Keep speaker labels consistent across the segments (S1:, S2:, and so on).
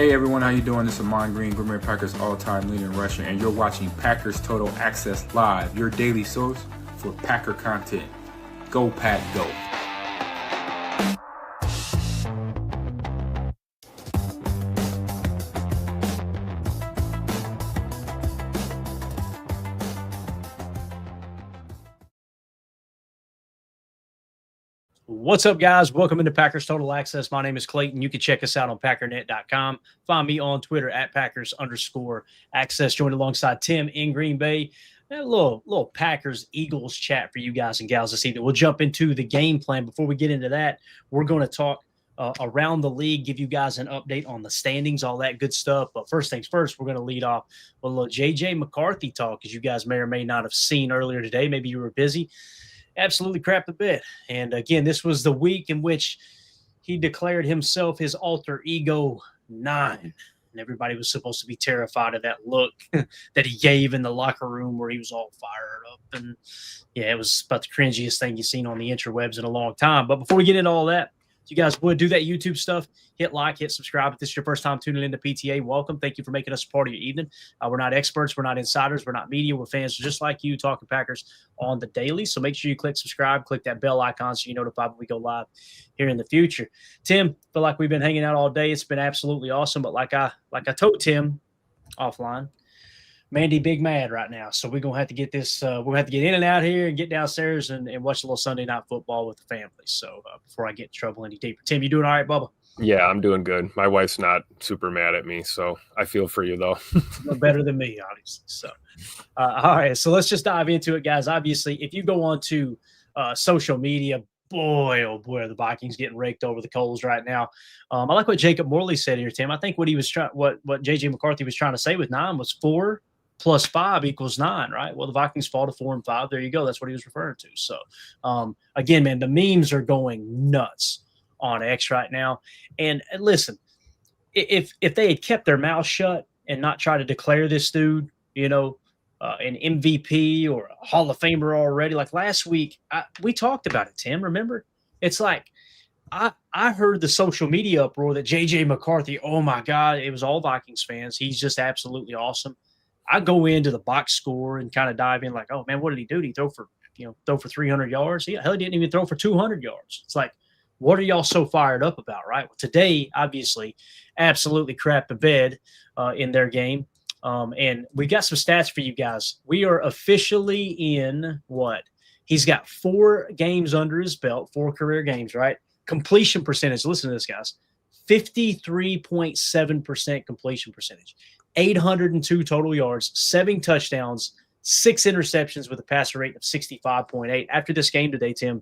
S1: Hey everyone, how you doing? This is Amon Green, Green Bay Packers all-time leader in rushing, and you're watching Packers Total Access Live, your daily source for Packer content. Go Pack, go!
S2: What's up, guys? Welcome into Packers Total Access. My name is Clayton. You can check us out on packernet.com. Find me on Twitter at Packers_access. Joined alongside Tim in Green Bay. A little Packers Eagles chat for you guys and gals this evening. We'll jump into the game plan. Before we get into that, we're going to talk around the league, give you guys an update on the standings, all that good stuff. But first things first, we're going to lead off with a little J.J. McCarthy talk, as you guys may or may not have seen earlier today. Maybe you were busy. Absolutely crapped a bit. And again, this was the week in which he declared himself his alter ego 9. And everybody was supposed to be terrified of that look that he gave in the locker room where he was all fired up. And yeah, it was about the cringiest thing you've seen on the interwebs in a long time. But before we get into all that, if you guys would do that YouTube stuff, hit like, hit subscribe. If this is your first time tuning into PTA, welcome. Thank you for making us a part of your evening. We're not experts. We're not insiders. We're not media. We're fans just like you talking Packers on the daily. So make sure you click subscribe, click that bell icon so you're notified when we go live here in the future. Tim, feel like we've been hanging out all day. It's been absolutely awesome. But like I told Tim offline, Mandy big mad right now. So we're going to have to get this we're going to have to get in and out here and get downstairs and watch a little Sunday night football with the family. So before I get in trouble any deeper. Tim, you doing all right, Bubba?
S3: Yeah, I'm doing good. My wife's not super mad at me, so I feel for you, though.
S2: No better than me, obviously. So, all right. So let's just dive into it, guys. Obviously, if you go on to social media, boy, oh boy, are the Vikings getting raked over the coals right now. I like what Jacob Morley said here, Tim. I think what he was what J.J. McCarthy was trying to say with 9 was 4 plus 5 equals 9, right? Well, the Vikings fall to 4 and 5. There you go. That's what he was referring to. So, again, man, the memes are going nuts on X right now. And listen, if they had kept their mouth shut and not try to declare this dude, an MVP or a Hall of Famer already, like last week, we talked about it, Tim. Remember? It's like I heard the social media uproar that J.J. McCarthy, oh, my God, it was all Vikings fans. He's just absolutely awesome. I go into the box score and kind of dive in like, oh, man, what did he do? Did he throw for 300 yards? Hell, he didn't even throw for 200 yards. It's like, what are y'all so fired up about, right? Well, today, obviously, absolutely crapped the bed in their game. And we got some stats for you guys. We are officially in what? He's got 4 games under his belt, 4 career games, right? Completion percentage. Listen to this, guys. 53.7% completion percentage. 802 total yards, 7 touchdowns, 6 interceptions with a passer rate of 65.8. After this game today, Tim,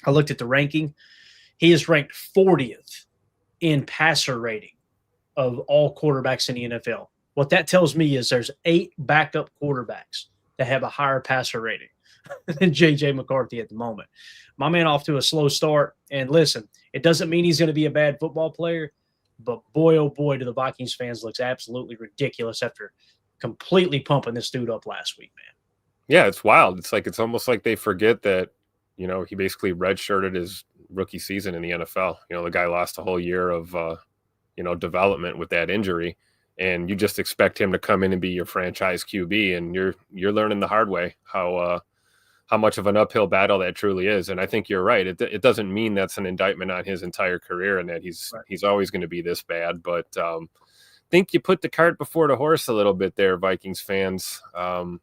S2: I looked at the ranking. He is ranked 40th in passer rating of all quarterbacks in the NFL. What that tells me is there's 8 backup quarterbacks that have a higher passer rating than J.J. McCarthy at the moment. My man off to a slow start. And listen, it doesn't mean he's going to be a bad football player, but boy, oh boy, do the Vikings fans looks absolutely ridiculous after completely pumping this dude up last week, man.
S3: Yeah, it's wild. It's almost like they forget that, he basically redshirted his rookie season in the NFL. The guy lost a whole year of, development with that injury, and you just expect him to come in and be your franchise QB, and you're learning the hard way how much of an uphill battle that truly is. And I think you're right. It doesn't mean that's an indictment on his entire career and that he's always going to be this bad. But think you put the cart before the horse a little bit there, Vikings fans. I'm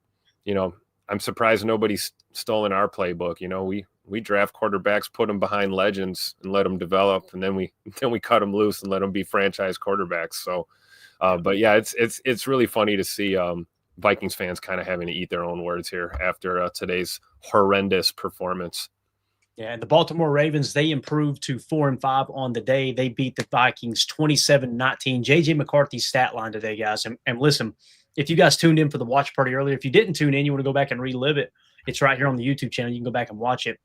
S3: surprised nobody's stolen our playbook. We draft quarterbacks, put them behind legends, and let them develop, and then we cut them loose and let them be franchise quarterbacks. So, but yeah, it's really funny to see Vikings fans kind of having to eat their own words here after today's horrendous performance.
S2: Yeah, and the Baltimore Ravens, they improved to 4 and 5 on the day. They beat the Vikings 27-19. J.J. McCarthy's stat line today, guys. And listen, if you guys tuned in for the watch party earlier, if you didn't tune in, you want to go back and relive it, it's right here on the YouTube channel. You can go back and watch it.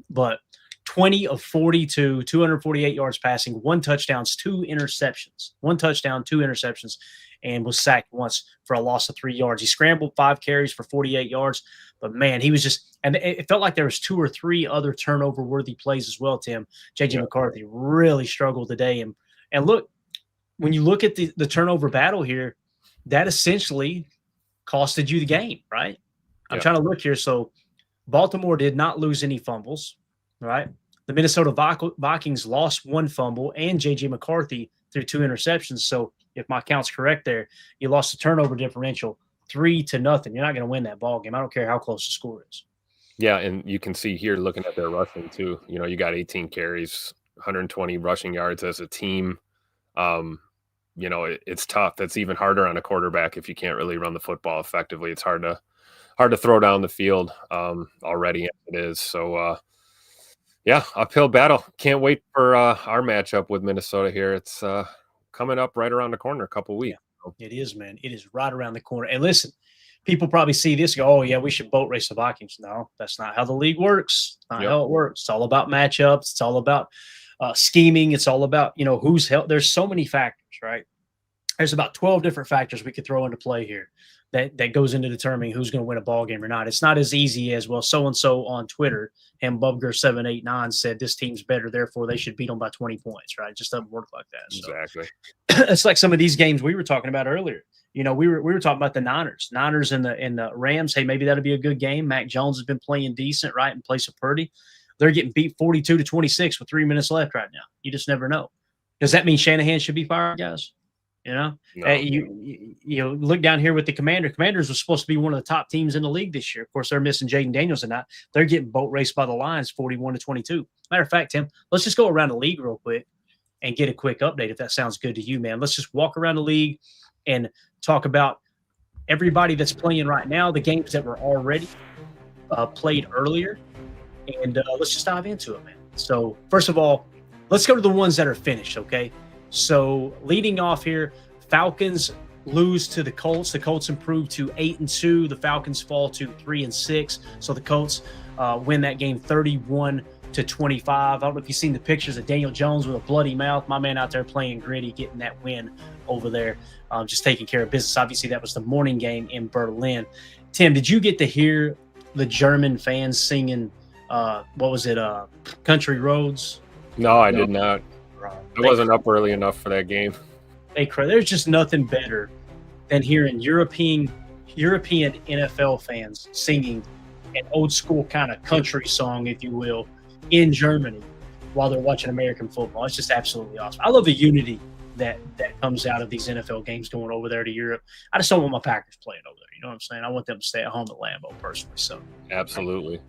S2: But 20 of 42, 248 yards passing, 1 touchdown, 2 interceptions. 1 touchdown, 2 interceptions, and was sacked once for a loss of 3 yards. He scrambled 5 carries for 48 yards. But, man, he was just – and it felt like there was 2 or 3 other turnover-worthy plays as well, Tim. J.J. McCarthy really struggled today. And look, when you look at the turnover battle here, that essentially costed you the game, right? I'm trying to look here. So Baltimore did not lose any fumbles, right? The Minnesota Vikings lost one fumble, and J.J. McCarthy threw 2 interceptions. So if my count's correct there, you lost the turnover differential 3-0. You're not going to win that ball game. I don't care how close the score is.
S3: Yeah, and you can see here looking at their rushing too. You know, you got 18 carries, 120 rushing yards as a team. You know, it's tough. That's even harder on a quarterback if you can't really run the football effectively. It's hard to throw down the field already as it is. So, yeah, uphill battle. Can't wait for our matchup with Minnesota here. It's coming up right around the corner, a couple weeks.
S2: Yeah, it is, man. It is right around the corner. And listen, people probably see this and go, oh, yeah, we should boat race the Vikings. No, that's not how the league works. Not how it works. It's all about matchups. It's all about scheming. It's all about, you know, who's helped. There's so many factors, right? There's about 12 different factors we could throw into play here that goes into determining who's going to win a ball game or not. It's not as easy as, well, so-and-so on Twitter, and Bubger789 said this team's better, therefore they should beat them by 20 points, right? It just doesn't work like that. So,
S3: exactly.
S2: It's like some of these games we were talking about earlier. You know, we were talking about the Niners and the Rams. Hey, maybe that'll be a good game. Mac Jones has been playing decent, right, in place of Purdy. They're getting beat 42-26 with 3 minutes left right now. You just never know. Does that mean Shanahan should be fired, guys? You know,
S3: No.
S2: You look down here with the Commanders were supposed to be one of the top teams in the league this year. Of course, they're missing Jaden Daniels and that. They're getting boat raced by the Lions 41-22. Matter of fact, Tim, let's just go around the league real quick and get a quick update if that sounds good to you, man. Let's just walk around the league and talk about everybody that's playing right now, the games that were already played earlier, and let's just dive into it, man. So first of all, let's go to the ones that are finished, okay? So leading off here, Falcons lose to the Colts. The Colts improve to 8-2. The Falcons fall to 3-6. So the Colts win that game 31-25. I don't know if you've seen the pictures of Daniel Jones with a bloody mouth. My man out there playing gritty, getting that win over there, just taking care of business. Obviously, that was the morning game in Berlin. Tim, did you get to hear the German fans singing, what was it, Country Roads?
S3: No, I did not. I wasn't up early enough for that game.
S2: There's just nothing better than hearing European NFL fans singing an old school kind of country song, if you will, in Germany while they're watching American football. It's just absolutely awesome. I love the unity that comes out of these NFL games going over there to Europe. I just don't want my Packers playing over there. You know what I'm saying? I want them to stay at home at Lambeau personally. So
S3: Absolutely.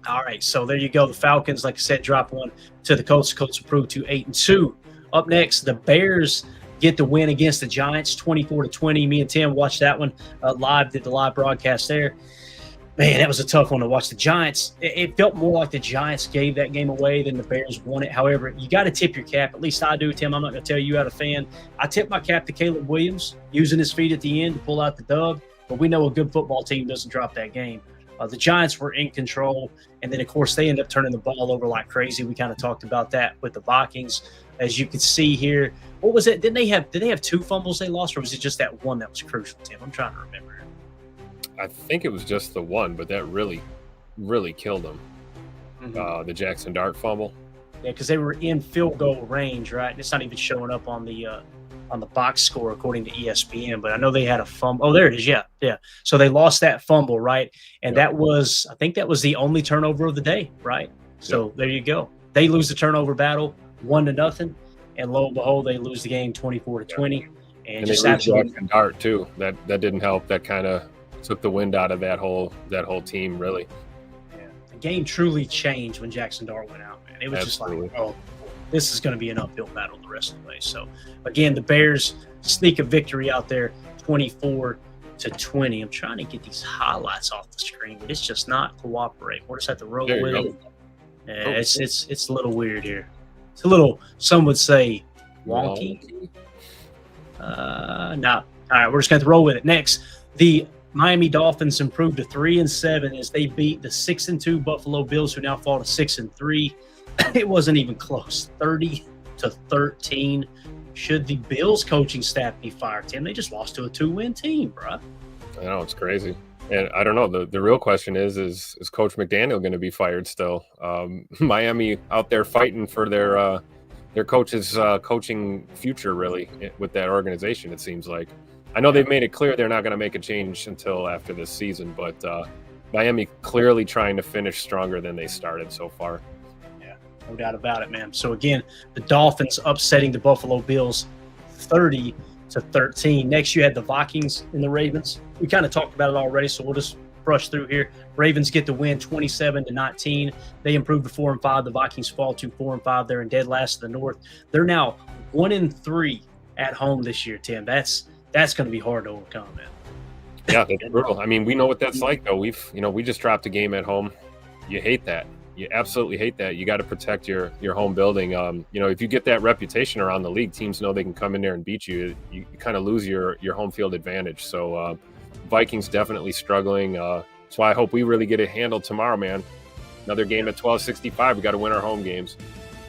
S2: All right, so there you go. The Falcons, like I said, drop one to the Colts. The Colts improved to 8-2. Up next, the Bears get the win against the Giants, 24-20. Me and Tim watched that one live, did the live broadcast there. Man, that was a tough one to watch. The Giants, it felt more like the Giants gave that game away than the Bears won it. However, you got to tip your cap. At least I do, Tim. I'm not going to tell you out a fan. I tip my cap to Caleb Williams, using his feet at the end to pull out the dub. But we know a good football team doesn't drop that game. The Giants were in control, and then, of course, they ended up turning the ball over like crazy. We kind of talked about that with the Vikings. As you can see here, what was it? Did they have 2 fumbles they lost, or was it just that one that was crucial, Tim? I'm trying to remember.
S3: I think it was just the one, but that really, really killed them.
S2: Mm-hmm.
S3: The Jackson Dart fumble.
S2: Yeah, because they were in field goal range, right? And it's not even showing up on the box score according to ESPN, but I know they had a fumble. Oh, there it is. Yeah. So they lost that fumble, right? And I think that was the only turnover of the day, right? So there you go. They lose the turnover battle 1-0, and lo and behold, they lose the game 24-20. And just
S3: they lose Jackson Dart too. That didn't help. That kind of took the wind out of that whole team, really.
S2: Yeah. The game truly changed when Jackson Dart went out, man. It was
S3: Absolutely.
S2: Just like, oh, this is going to be an uphill battle the rest of the way. So, again, the Bears sneak a victory out there, 24-20. I'm trying to get these highlights off the screen, but it's just not cooperating. We'll just have to roll with it. Yeah, it's a little weird here. It's a little, some would say, wonky. No. All right, we're just going to roll with it. Next, the Miami Dolphins improved to 3-7 as they beat the 6-2 Buffalo Bills, who now fall to 6-3. It wasn't even close. 30-13. Should the Bills coaching staff be fired, Tim? They just lost to a 2-win team, bro.
S3: I know, it's crazy. And I don't know. The real question is Coach McDaniel going to be fired still? Miami out there fighting for their their coach's coaching future really with that organization. It seems like. I know they've made it clear they're not going to make a change until after this season, but Miami clearly trying to finish stronger than they started so far.
S2: Yeah, no doubt about it, man. So again, the Dolphins upsetting the Buffalo Bills 30-13. Next, you had the Vikings and the Ravens. We kind of talked about it already, so we'll just brush through here. Ravens get the win 27-19. They improve to 4-5. The Vikings fall to 4-5. They're in dead last in the North. They're now 1-3 at home this year, Tim. That's going to be hard to overcome, man.
S3: Yeah, that's brutal. I mean, we know what that's like, though. We just dropped a game at home. You hate that. You absolutely hate that. You got to protect your home building. If you get that reputation around the league, teams know they can come in there and beat you. You kind of lose your home field advantage. So Vikings definitely struggling. That's why I hope we really get it handled tomorrow, man. Another game at 12:65. We got to win our home games.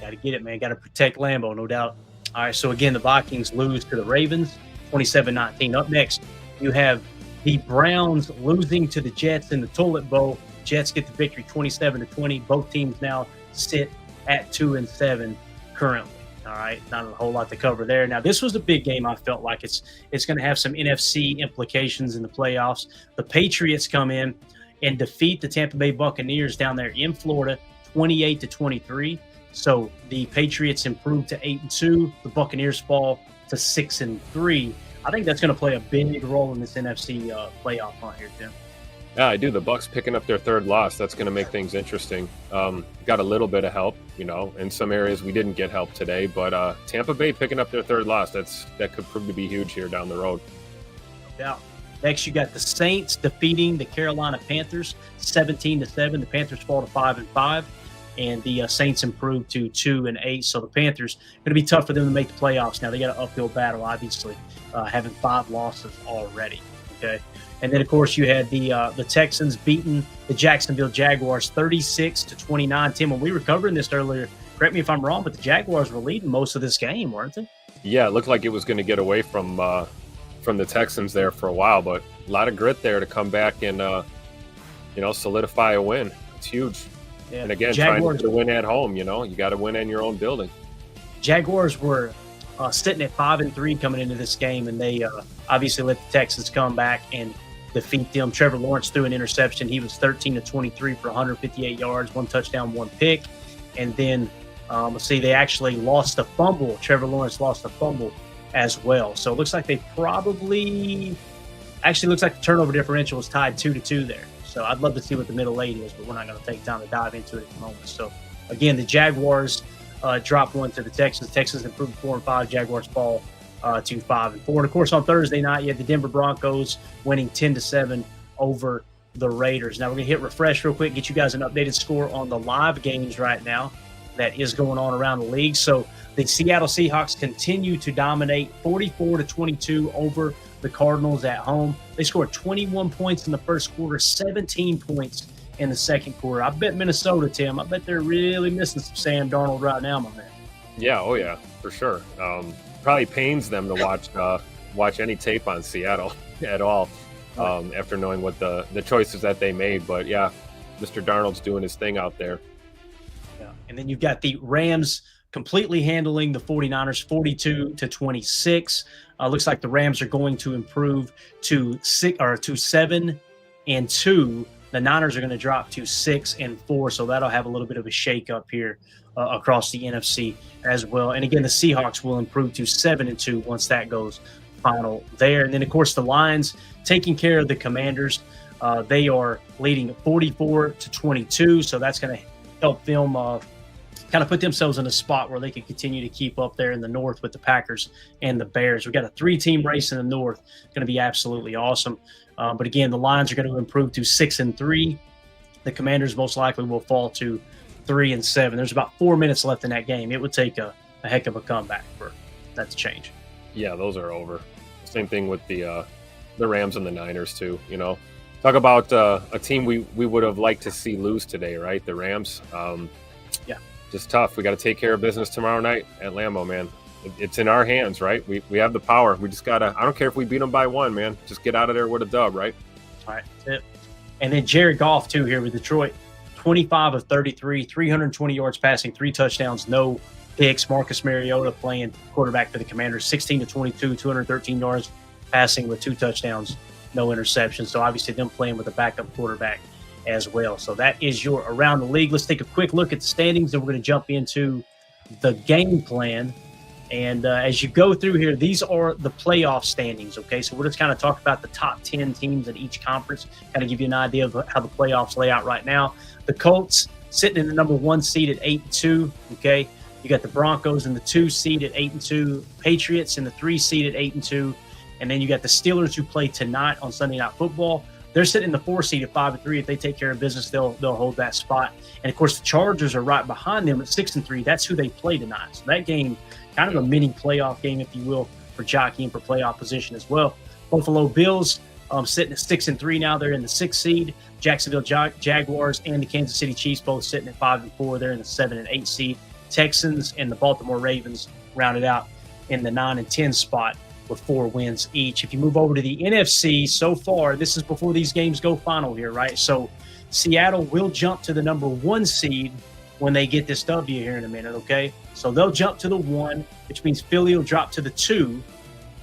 S2: Got to get it, man. Got to protect Lambeau, no doubt. All right, so again, the Vikings lose to the Ravens 27-19. Up next, you have the Browns losing to the Jets in the Toilet Bowl. Jets get the victory 27-20. Both teams now sit at 2-7 currently. All right, not a whole lot to cover there. Now, this was a big game. I felt like it's going to have some NFC implications in the playoffs. The Patriots come in and defeat the Tampa Bay Buccaneers down there in Florida 28-23. So the Patriots improve to 8-2. The Buccaneers fall to 6-3. I think that's going to play a big role in this NFC playoff hunt here, Tim.
S3: Yeah, I do. The Bucs picking up their third loss. That's going to make things interesting. Got a little bit of help, in some areas we didn't get help today, but Tampa Bay picking up their third loss. That could prove to be huge here down the road.
S2: No doubt. Next, you got the Saints defeating the Carolina Panthers 17-7. The Panthers fall to 5-5. And the Saints improved to 2-8. So the Panthers going to be tough for them to make the playoffs. Now they got an uphill battle, obviously, having 5 losses already. Okay, and then of course you had the Texans beating the Jacksonville Jaguars 36-29. Tim, when we were covering this earlier, correct me if I'm wrong, but the Jaguars were leading most of this game, weren't they?
S3: Yeah, it looked like it was going to get away from the Texans there for a while, but a lot of grit there to come back and solidify a win. It's huge. Yeah, and again, Jaguars, trying to win at home, you got to win in your own building.
S2: Jaguars were sitting at 5-3 coming into this game, and they obviously let the Texans come back and defeat them. Trevor Lawrence threw an interception. He was 13-23 for 158 yards, 1 touchdown, 1 pick. And then, they actually lost a fumble. Trevor Lawrence lost a fumble as well. So it looks like they probably – actually looks like the turnover differential was tied 2-2 there. So I'd love to see what the middle 8 is, but we're not going to take time to dive into it at the moment. So, again, the Jaguars drop 1 to the Texans. Texans improved 4-5. Jaguars fall to 5-4. And, of course, on Thursday night, you had the Denver Broncos winning 10-7 over the Raiders. Now, we're going to hit refresh real quick, get you guys an updated score on the live games right now that is going on around the league. So the Seattle Seahawks continue to dominate 44-22 over the Cardinals at home. They scored 21 points in the first quarter, 17 points in the second quarter. I bet Minnesota, Tim, I bet they're really missing some Sam Darnold right now, my man.
S3: Yeah, oh yeah, for sure. Probably pains them to watch any tape on Seattle at all after knowing what the choices that they made. But yeah, Mr. Darnold's doing his thing out there.
S2: Yeah, and then you've got the Rams completely handling the 49ers 42-26. Looks like the Rams are going to improve to 7-2. The Niners are going to drop to 6-4. So that'll have a little bit of a shake-up here across the NFC as well. And again, the Seahawks will improve to 7-2 once that goes final there. And then, of course, the Lions taking care of the Commanders. They are leading 44-22. So that's going to help them kind of put themselves in a spot where they can continue to keep up there in the North with the Packers and the Bears. We've got a 3-team race in the North. Going to be absolutely awesome. But again, the Lions are going to improve to 6-3. The Commanders most likely will fall to 3-7. There's about 4 minutes left in that game. It would take a heck of a comeback for that to change.
S3: Yeah, those are over. Same thing with the Rams and the Niners too. Talk about a team we would have liked to see lose today, right? The Rams.
S2: Yeah.
S3: Just tough. We got to take care of business tomorrow night at Lambeau, man. It's in our hands, right? We have the power. We just got to – I don't care if we beat them by 1, man. Just get out of there with a dub, right?
S2: All right. That's it. And then Jared Goff, too, here with Detroit. 25 of 33, 320 yards passing, 3 touchdowns, no picks. Marcus Mariota playing quarterback for the Commanders, 16-22, 213 yards passing with 2 touchdowns, no interceptions. So obviously them playing with a backup quarterback as well. So that is your Around the League. Let's take a quick look at the standings, and we're going to jump into the game plan. And as you go through here, these are the playoff standings, okay? So we're just kind of talk about the top 10 teams in each conference, kind of give you an idea of how the playoffs lay out right now. The Colts sitting in the number 1 seed at 8-2, okay? You got the Broncos in the 2 seed at 8-2, Patriots in the 3 seed at 8-2, and then you got the Steelers who play tonight on Sunday Night Football. They're sitting in the 4 seed at 5-3. If they take care of business, they'll hold that spot. And of course, the Chargers are right behind them at 6-3. That's who they play tonight. So that game, kind of a mini playoff game, if you will, for jockeying for playoff position as well. Buffalo Bills sitting at 6-3 now. They're in the 6th seed. Jacksonville Jaguars and the Kansas City Chiefs both sitting at 5-4. They're in the 7 and 8 seed. Texans and the Baltimore Ravens rounded out in the 9 and 10 spot with 4 wins each. If you move over to the NFC, so far, this is before these games go final here, right? So Seattle will jump to the number 1 seed when they get this W here in a minute, okay? So they'll jump to the 1, which means Philly will drop to the 2.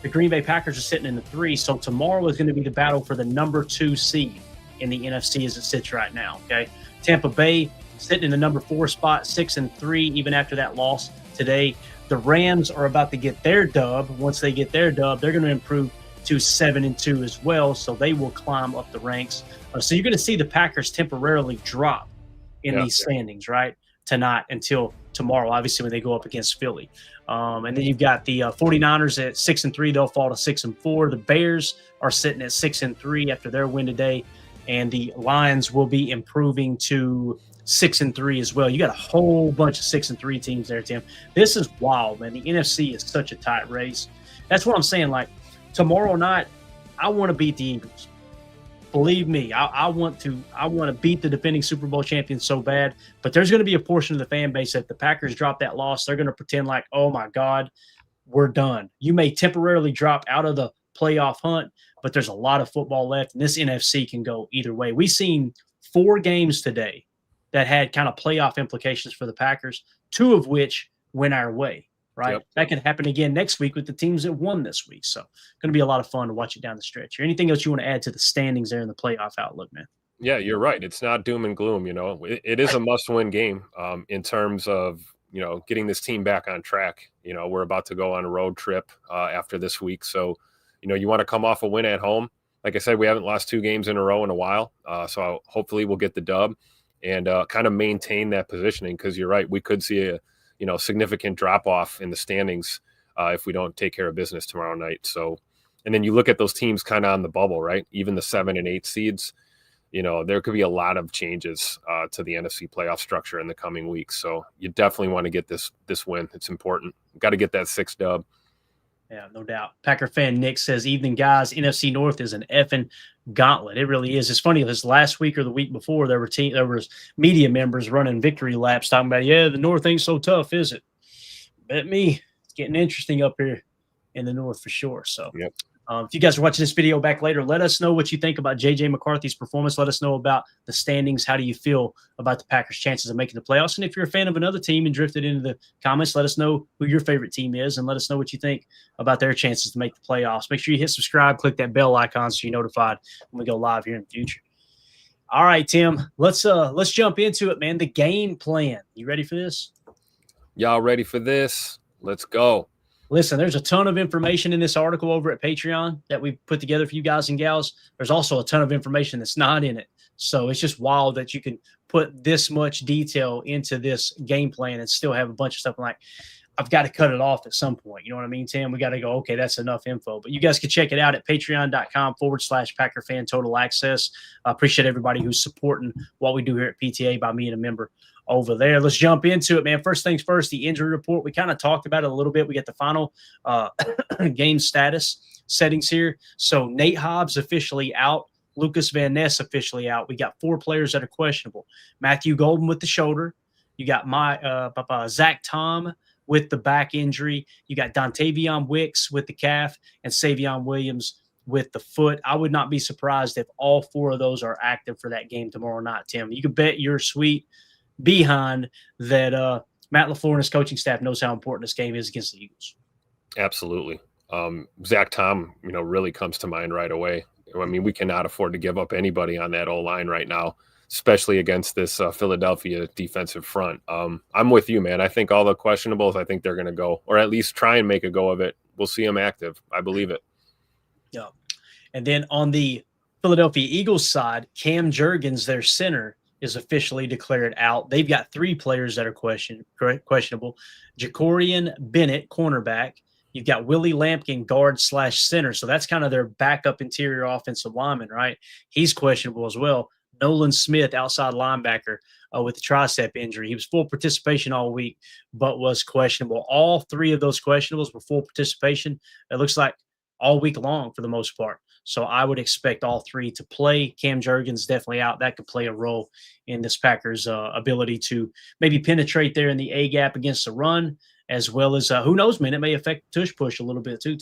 S2: The Green Bay Packers are sitting in the 3. So tomorrow is going to be the battle for the number 2 seed in the NFC as it sits right now, okay? Tampa Bay sitting in the number 4 spot, 6-3, even after that loss today. The Rams are about to get their dub. Once they get their dub, they're going to improve to 7-2 as well, so they will climb up the ranks. So you're going to see the Packers temporarily drop in these standings, right, tonight until tomorrow, obviously, when they go up against Philly. And then you've got the 49ers at 6-3. They'll fall to 6-4. The Bears are sitting at 6-3 after their win today, and the Lions will be improving to 6-3 as well. You got a whole bunch of 6-3 teams there, Tim. This is wild, man. The NFC is such a tight race. That's what I'm saying. Like, tomorrow night, I want to beat the Eagles. Believe me, I want to beat the defending Super Bowl champions so bad. But there's going to be a portion of the fan base that if the Packers drop that loss, they're going to pretend like, oh my God, we're done. You may temporarily drop out of the playoff hunt, but there's a lot of football left, and this NFC can go either way. We've seen 4 games today that had kind of playoff implications for the Packers, 2 of which went our way, right? Yep. That could happen again next week with the teams that won this week. So going to be a lot of fun to watch it down the stretch. Or anything else you want to add to the standings there in the playoff outlook, man?
S3: Yeah, you're right. It's not doom and gloom. You know, it is a must-win game in terms of, you know, getting this team back on track. You know, we're about to go on a road trip after this week. So, you know, you want to come off a win at home. Like I said, we haven't lost 2 games in a row in a while. So hopefully we'll get the dub and kind of maintain that positioning, because you're right, we could see a significant drop off in the standings if we don't take care of business tomorrow night. So, and then you look at those teams kind of on the bubble, right? Even the 7 and 8 seeds, you know, there could be a lot of changes to the NFC playoff structure in the coming weeks. So you definitely want to get this win. It's important. Got to get that 6th dub.
S2: Yeah, no doubt. Packer fan Nick says, evening, guys. NFC North is an effing gauntlet. It really is. It's funny, this last week or the week before, there was media members running victory laps talking about, the North ain't so tough, is it? Bet me, it's getting interesting up here in the North for sure. So
S3: yep.
S2: If you guys are watching this video back later, let us know what you think about J.J. McCarthy's performance. Let us know about the standings. How do you feel about the Packers' chances of making the playoffs? And if you're a fan of another team and drifted into the comments, let us know who your favorite team is, and let us know what you think about their chances to make the playoffs. Make sure you hit subscribe, click that bell icon so you're notified when we go live here in the future. All right, Tim, let's jump into it, man. The game plan. You ready for this?
S3: Y'all ready for this? Let's go.
S2: Listen, there's a ton of information in this article over at Patreon that we put together for you guys and gals. There's also a ton of information that's not in it. So it's just wild that you can put this much detail into this game plan and still have a bunch of stuff like, I've got to cut it off at some point. You know what I mean, Tim? We got to go, okay, that's enough info. But you guys can check it out at patreon.com/Packer Fan Total Access. I appreciate everybody who's supporting what we do here at PTA by being a member over there. Let's jump into it, man. First things first, the injury report. We kind of talked about it a little bit. We get the final game status settings here. So Nate Hobbs officially out. Lucas Van Ness officially out. We got 4 players that are questionable. Matthew Golden with the shoulder. You got Zach Tom with the back injury. You got Dontavion Wicks with the calf and Savion Williams with the foot. I would not be surprised if all 4 of those are active for that game tomorrow night, Tim. You can bet your sweet behind that Matt LaFleur and his coaching staff knows how important this game is against the Eagles.
S3: Absolutely. Zach Tom, really comes to mind right away. I mean, we cannot afford to give up anybody on that O-line right now, especially against this Philadelphia defensive front. I'm with you, man. I think all the questionables, I think they're going to go, or at least try and make a go of it. We'll see them active. I believe it.
S2: Yeah. And then on the Philadelphia Eagles side, Cam Jurgens, their center, is officially declared out. They've got 3 players that are questionable. Jacorian Bennett, cornerback. You've got Willie Lampkin, guard/center. So that's kind of their backup interior offensive lineman, right? He's questionable as well. Nolan Smith, outside linebacker, with the tricep injury. He was full participation all week, but was questionable. All 3 of those questionables were full participation. It looks like all week long for the most part. So I would expect all 3 to play. Cam Jurgens definitely out. That could play a role in this Packers' ability to maybe penetrate there in the A gap against the run, as well as who knows, man, it may affect tush push a little bit too.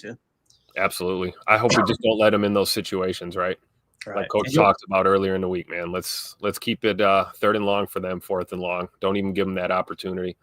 S3: Absolutely. I hope we just don't let him in those situations, right? Like Coach talked about earlier in the week, man. Let's keep it 3rd and long for them, 4th and long. Don't even give them that opportunity.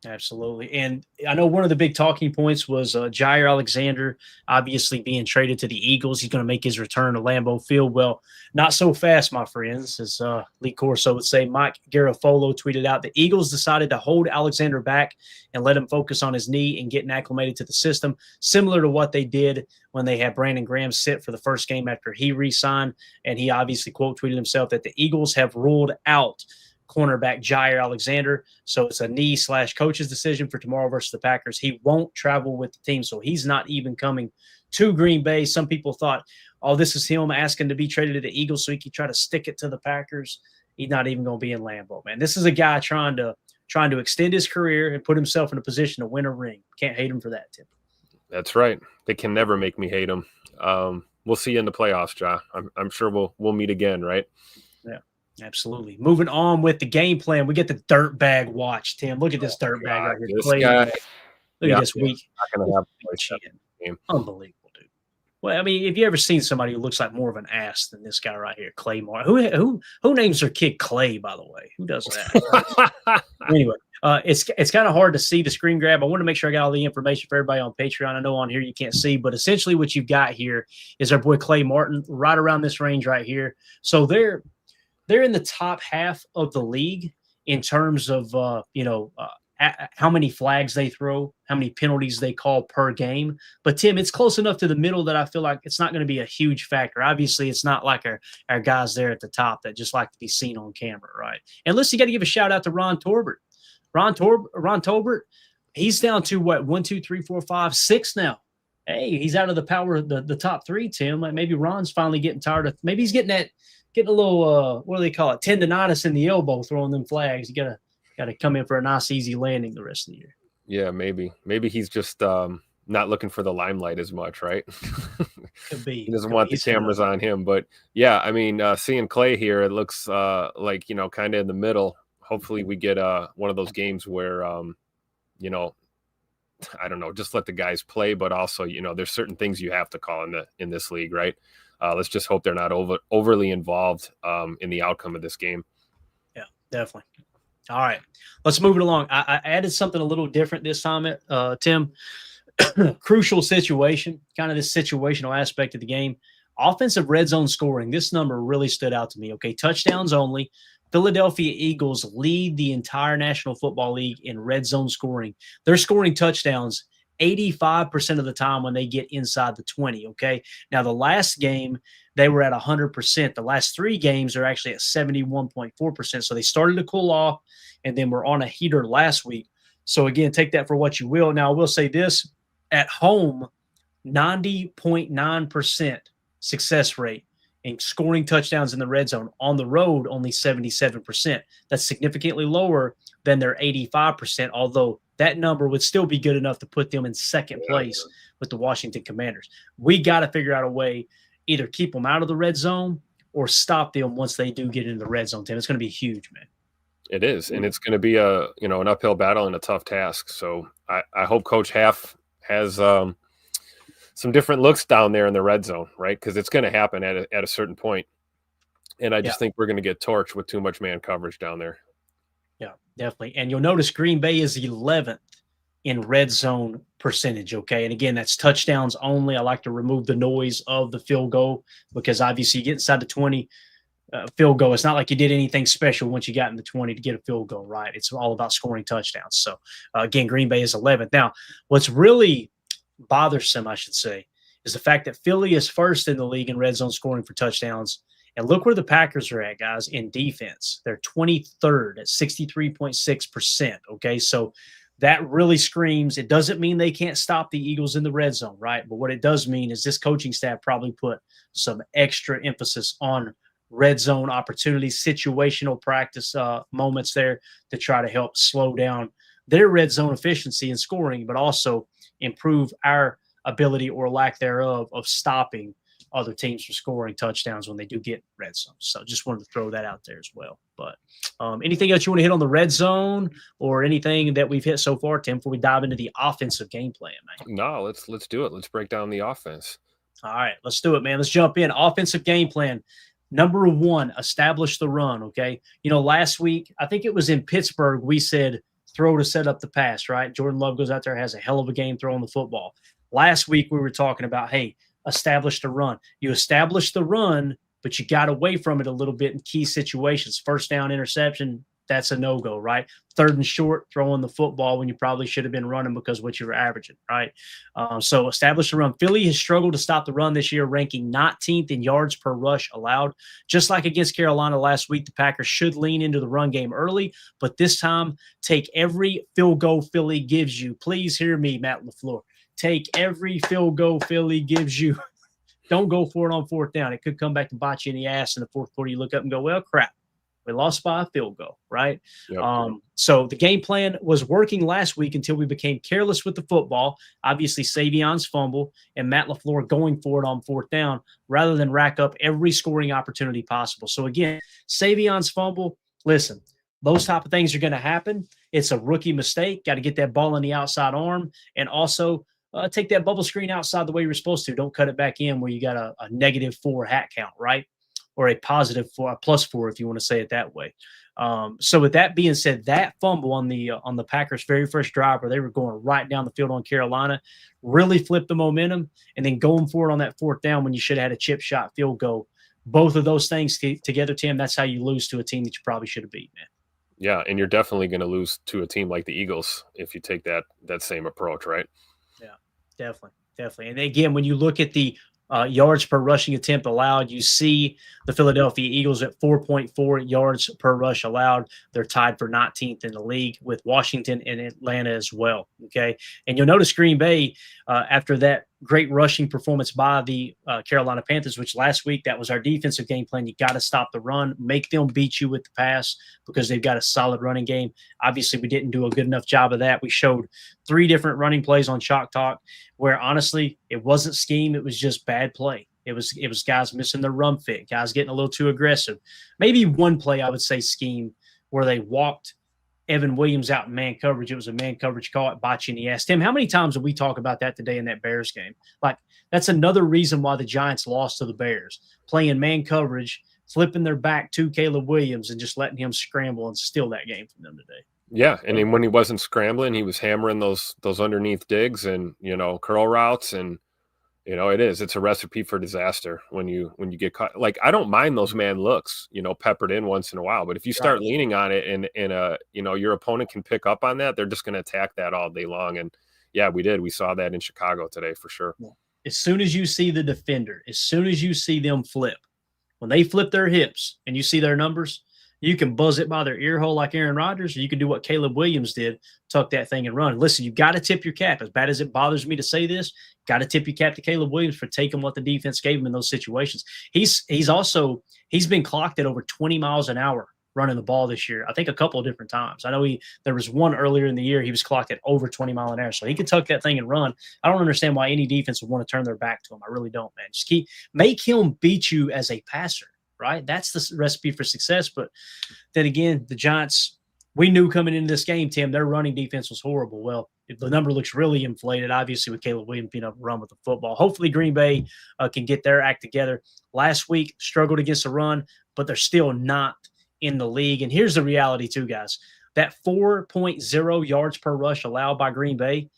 S2: Absolutely. And I know one of the big talking points was Jair Alexander obviously being traded to the Eagles. He's going to make his return to Lambeau Field. Well, not so fast, my friends, as Lee Corso would say. Mike Garafolo tweeted out the Eagles decided to hold Alexander back and let him focus on his knee and getting acclimated to the system, similar to what they did when they had Brandon Graham sit for the first game after he re-signed. And he obviously quote tweeted himself that the Eagles have ruled out cornerback Jair Alexander. So it's a knee/coach's decision for tomorrow versus the Packers. He won't travel with the team, so he's not even coming to Green Bay. Some people thought, oh, this is him asking to be traded to the Eagles so he could try to stick it to the Packers. He's not even going to be in Lambeau, man. This is a guy trying to extend his career and put himself in a position to win a ring. Can't hate him for that, Tim.
S3: That's right. They can never make me hate him. We'll see you in the playoffs, Ja. I'm sure we'll meet again, right?
S2: Yeah. Absolutely. Moving on with the game plan, we get the dirtbag watch, Tim. Look at this dirtbag right here.
S3: This guy,
S2: look at this week. Unbelievable, dude. Well, I mean, if you ever seen somebody who looks like more of an ass than this guy right here, Clay Martin. Who names their kid Clay, by the way? Who does that? Anyway, it's kind of hard to see the screen grab. I want to make sure I got all the information for everybody on Patreon. I know on here you can't see, but essentially what you've got here is our boy Clay Martin right around this range right here. So they're in the top half of the league in terms of, how many flags they throw, how many penalties they call per game. But, Tim, it's close enough to the middle that I feel like it's not going to be a huge factor. Obviously, it's not like our guys there at the top that just like to be seen on camera, right? And listen, you got to give a shout-out to Ron Torbert. Ron Torbert, he's down to, 1, 2, 3, 4, 5, 6 now. Hey, he's out of the power of the top 3, Tim. Like maybe Ron's finally getting tired of – maybe he's getting a little, what do they call it, tendonitis in the elbow throwing them flags. You got to come in for a nice, easy landing the rest of the year.
S3: Yeah, maybe. Maybe he's just not looking for the limelight as much, right?
S2: Could be.
S3: He doesn't want the cameras on him. But, yeah, I mean, seeing Clay here, it looks like, kind of in the middle. Hopefully we get one of those games where, I don't know, just let the guys play. But also, there's certain things you have to call in this league, right? Let's just hope they're not overly involved in the outcome of this game.
S2: Yeah, definitely. All right, let's move it along. I added something a little different this time, Tim. Crucial situation, kind of this situational aspect of the game. Offensive red zone scoring. This number really stood out to me. Okay, touchdowns only. Philadelphia Eagles lead the entire National Football League in red zone scoring. They're scoring touchdowns 85% of the time when they get inside the 20, okay? Now, the last game, they were at 100%. The last 3 games are actually at 71.4%. So they started to cool off, and then we're on a heater last week. So, again, take that for what you will. Now, I will say this. At home, 90.9% success rate in scoring touchdowns in the red zone. On the road, only 77%. That's significantly lower than their 85%, although that number would still be good enough to put them in second place with the Washington Commanders. We got to figure out a way, either keep them out of the red zone or stop them once they do get into the red zone, Tim. It's going to be huge, man.
S3: It is, and it's going to be an uphill battle and a tough task. So I hope Coach Half has some different looks down there in the red zone, right? Because it's going to happen at a certain point. And I just think we're going to get torched with too much man coverage down there.
S2: Yeah, Definitely. And you'll notice Green Bay is 11th in red zone percentage. Okay. And again, that's touchdowns only. I like to remove the noise of the field goal because obviously you get inside the 20 field goal. It's not like you did anything special once you got in the 20 to get a field goal, right? It's all about scoring touchdowns. So again, Green Bay is 11th. Now, what's really bothersome, I should say, is the fact that Philly is first in the league in red zone scoring for touchdowns. And look where the Packers are at, guys, in defense. They're 23rd at 63.6%. Okay, so that really screams. It doesn't mean they can't stop the Eagles in the red zone, right? But what it does mean is this coaching staff probably put some extra emphasis on red zone opportunities, situational practice moments there to try to help slow down their red zone efficiency in scoring, but also improve our ability or lack thereof of stopping other teams from scoring touchdowns when they do get red zone. So just wanted to throw that out there as well. But anything else you want to hit on the red zone or anything that we've hit so far, Tim, before we dive into the offensive game plan, man?
S3: No, let's do it. Let's break down the offense.
S2: All right, let's do it, man. Let's jump in. Offensive game plan. Number one, establish the run, okay? You know, last week, I think it was in Pittsburgh, we said throw to set up the pass, right? Jordan Love goes out there, has a hell of a game throwing the football. Last week, we were talking about, hey, establish the run. You establish the run, but you got away from it a little bit in key situations. First down interception, that's a no-go, right? Third and short, throwing the football when you probably should have been running because of what you were averaging, right? So establish the run. Philly has struggled to stop the run this year, ranking 19th in yards per rush allowed. Just like against Carolina last week, the Packers should lean into the run game early, but this time take every field goal Philly gives you. Please hear me, Matt LaFleur. Take every field goal Philly gives you. Don't go for it on fourth down. It could come back and bite you in the ass in the fourth quarter. You look up and go, well, crap. We lost by a field goal, right? Yep. So the game plan was working last week until we became careless with the football. Obviously, Savion's fumble and Matt LaFleur going for it on fourth down rather than rack up every scoring opportunity possible. So again, Savion's fumble, listen, those type of things are going to happen. It's a rookie mistake. Got to get that ball in the outside arm and also take that bubble screen outside the way you're supposed to. Don't cut it back in where you got a -4 hat count, right? Or a +4, a +4, if you want to say it that way. So with that being said, that fumble on the Packers' very first drive where they were going right down the field on Carolina really flipped the momentum, and then going for it on that fourth down when you should have had a chip shot field goal. Both of those things together, Tim, that's how you lose to a team that you probably should have beat, man.
S3: Yeah, and you're definitely going to lose to a team like the Eagles if you take that same approach, right?
S2: Yeah, definitely. And again, when you look at the yards per rushing attempt allowed, you see the Philadelphia Eagles at 4.4 yards per rush allowed. They're tied for 19th in the league with Washington and Atlanta as well. Okay. And you'll notice Green Bay, after that great rushing performance by the Carolina Panthers, which last week, that was our defensive game plan. You got to stop the run, make them beat you with the pass because they've got a solid running game. Obviously, we didn't do a good enough job of that. We showed 3 different running plays on Chalk Talk where honestly, it wasn't scheme. It was just bad play. It was guys missing their run fit, guys getting a little too aggressive. Maybe one play I would say scheme where they walked Evan Williams out in man coverage. It was a man coverage call at bite you in the ass. Tim, how many times did we talk about that today in that Bears game? Like, that's another reason why the Giants lost to the Bears. Playing man coverage, flipping their back to Caleb Williams and just letting him scramble and steal that game from them today.
S3: Yeah, and then when he wasn't scrambling, he was hammering those underneath digs and, curl routes. And, it's a recipe for disaster when you get caught. Like, I don't mind those man looks, peppered in once in a while. But if you start leaning on it and your opponent can pick up on that, they're just going to attack that all day long. And, yeah, we did. We saw that in Chicago today for sure.
S2: As soon as you see the defender, as soon as you see them flip, when they flip their hips and you see their numbers, you can buzz it by their ear hole like Aaron Rodgers, or you can do what Caleb Williams did, tuck that thing and run. Listen, you've got to tip your cap. As bad as it bothers me to say this, got to tip your cap to Caleb Williams for taking what the defense gave him in those situations. He's been clocked at over 20 miles an hour running the ball this year, I think a couple of different times. I know there was one earlier in the year he was clocked at over 20 mile an hour, so he could tuck that thing and run. I don't understand why any defense would want to turn their back to him. I really don't, man. Just make him beat you as a passer. Right? That's the recipe for success. But then again, the Giants, we knew coming into this game, Tim, their running defense was horrible. Well, the number looks really inflated, obviously, with Caleb Williams being able to run with the football. Hopefully Green Bay can get their act together. Last week, struggled against the run, but they're still not in the league. And here's the reality too, guys. that 4.0 yards per rush allowed by Green Bay.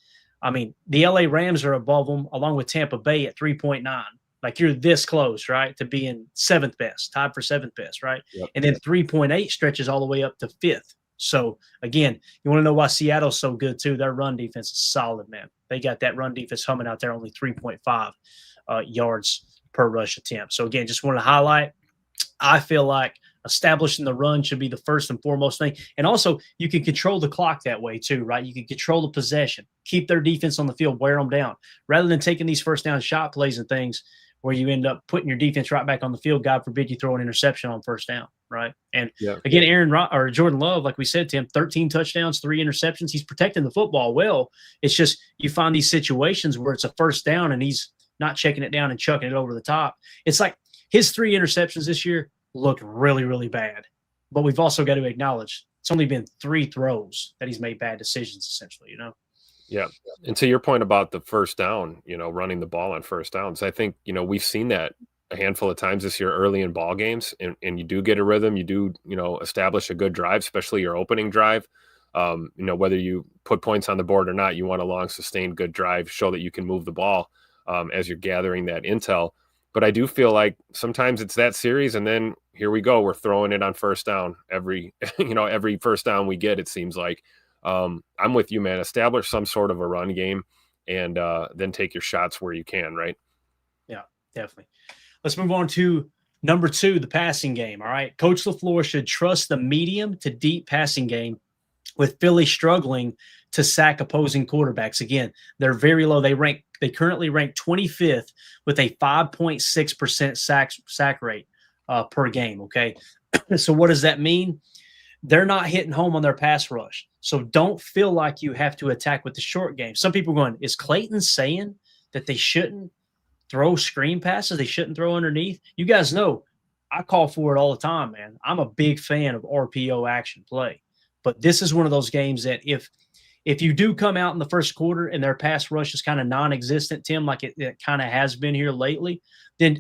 S2: I mean, the LA Rams are above them, along with Tampa Bay at 3.9. Like, you're this close, right, to being seventh best, tied for seventh best, right?
S3: Yep.
S2: And then 3.8 stretches all the way up to fifth. So, again, you want to know why Seattle's so good, too? Their run defense is solid, man. They got that run defense humming out there, only 3.5 yards per rush attempt. So, again, just wanted to highlight, I feel like establishing the run should be the first and foremost thing. And also, you can control the clock that way too, right? You can control the possession, keep their defense on the field, wear them down, rather than taking these first down shot plays and things where you end up putting your defense right back on the field. God forbid you throw an interception on first down, right? And again, Jordan Love, like we said to him, 13 touchdowns, 3 interceptions. He's protecting the football well. It's just you find these situations where it's a first down and he's not checking it down and chucking it over the top. It's like his 3 interceptions this year looked really, really bad. But we've also got to acknowledge it's only been 3 throws that he's made bad decisions, essentially, you know?
S3: Yeah. And to your point about the first down, running the ball on first downs, I think, we've seen that a handful of times this year early in ball games, and you do get a rhythm. You do, establish a good drive, especially your opening drive. Whether you put points on the board or not, you want a long, sustained, good drive, show that you can move the ball as you're gathering that intel. But I do feel like sometimes it's that series, and then here we go. We're throwing it on first down every first down we get, it seems like. I'm with you, man. Establish some sort of a run game and then take your shots where you can, right?
S2: Yeah, definitely. Let's move on to number 2, the passing game. All right. Coach LaFleur should trust the medium to deep passing game, with Philly struggling to sack opposing quarterbacks. Again, they're very low. They currently rank 25th with a 5.6% sack rate per game. Okay. So what does that mean? They're not hitting home on their pass rush. So don't feel like you have to attack with the short game. Some people are going, is Clayton saying that they shouldn't throw screen passes? They shouldn't throw underneath? You guys know I call for it all the time, man. I'm a big fan of RPO action play. But this is one of those games that if you do come out in the first quarter and their pass rush is kind of non-existent, Tim, like it kind of has been here lately, then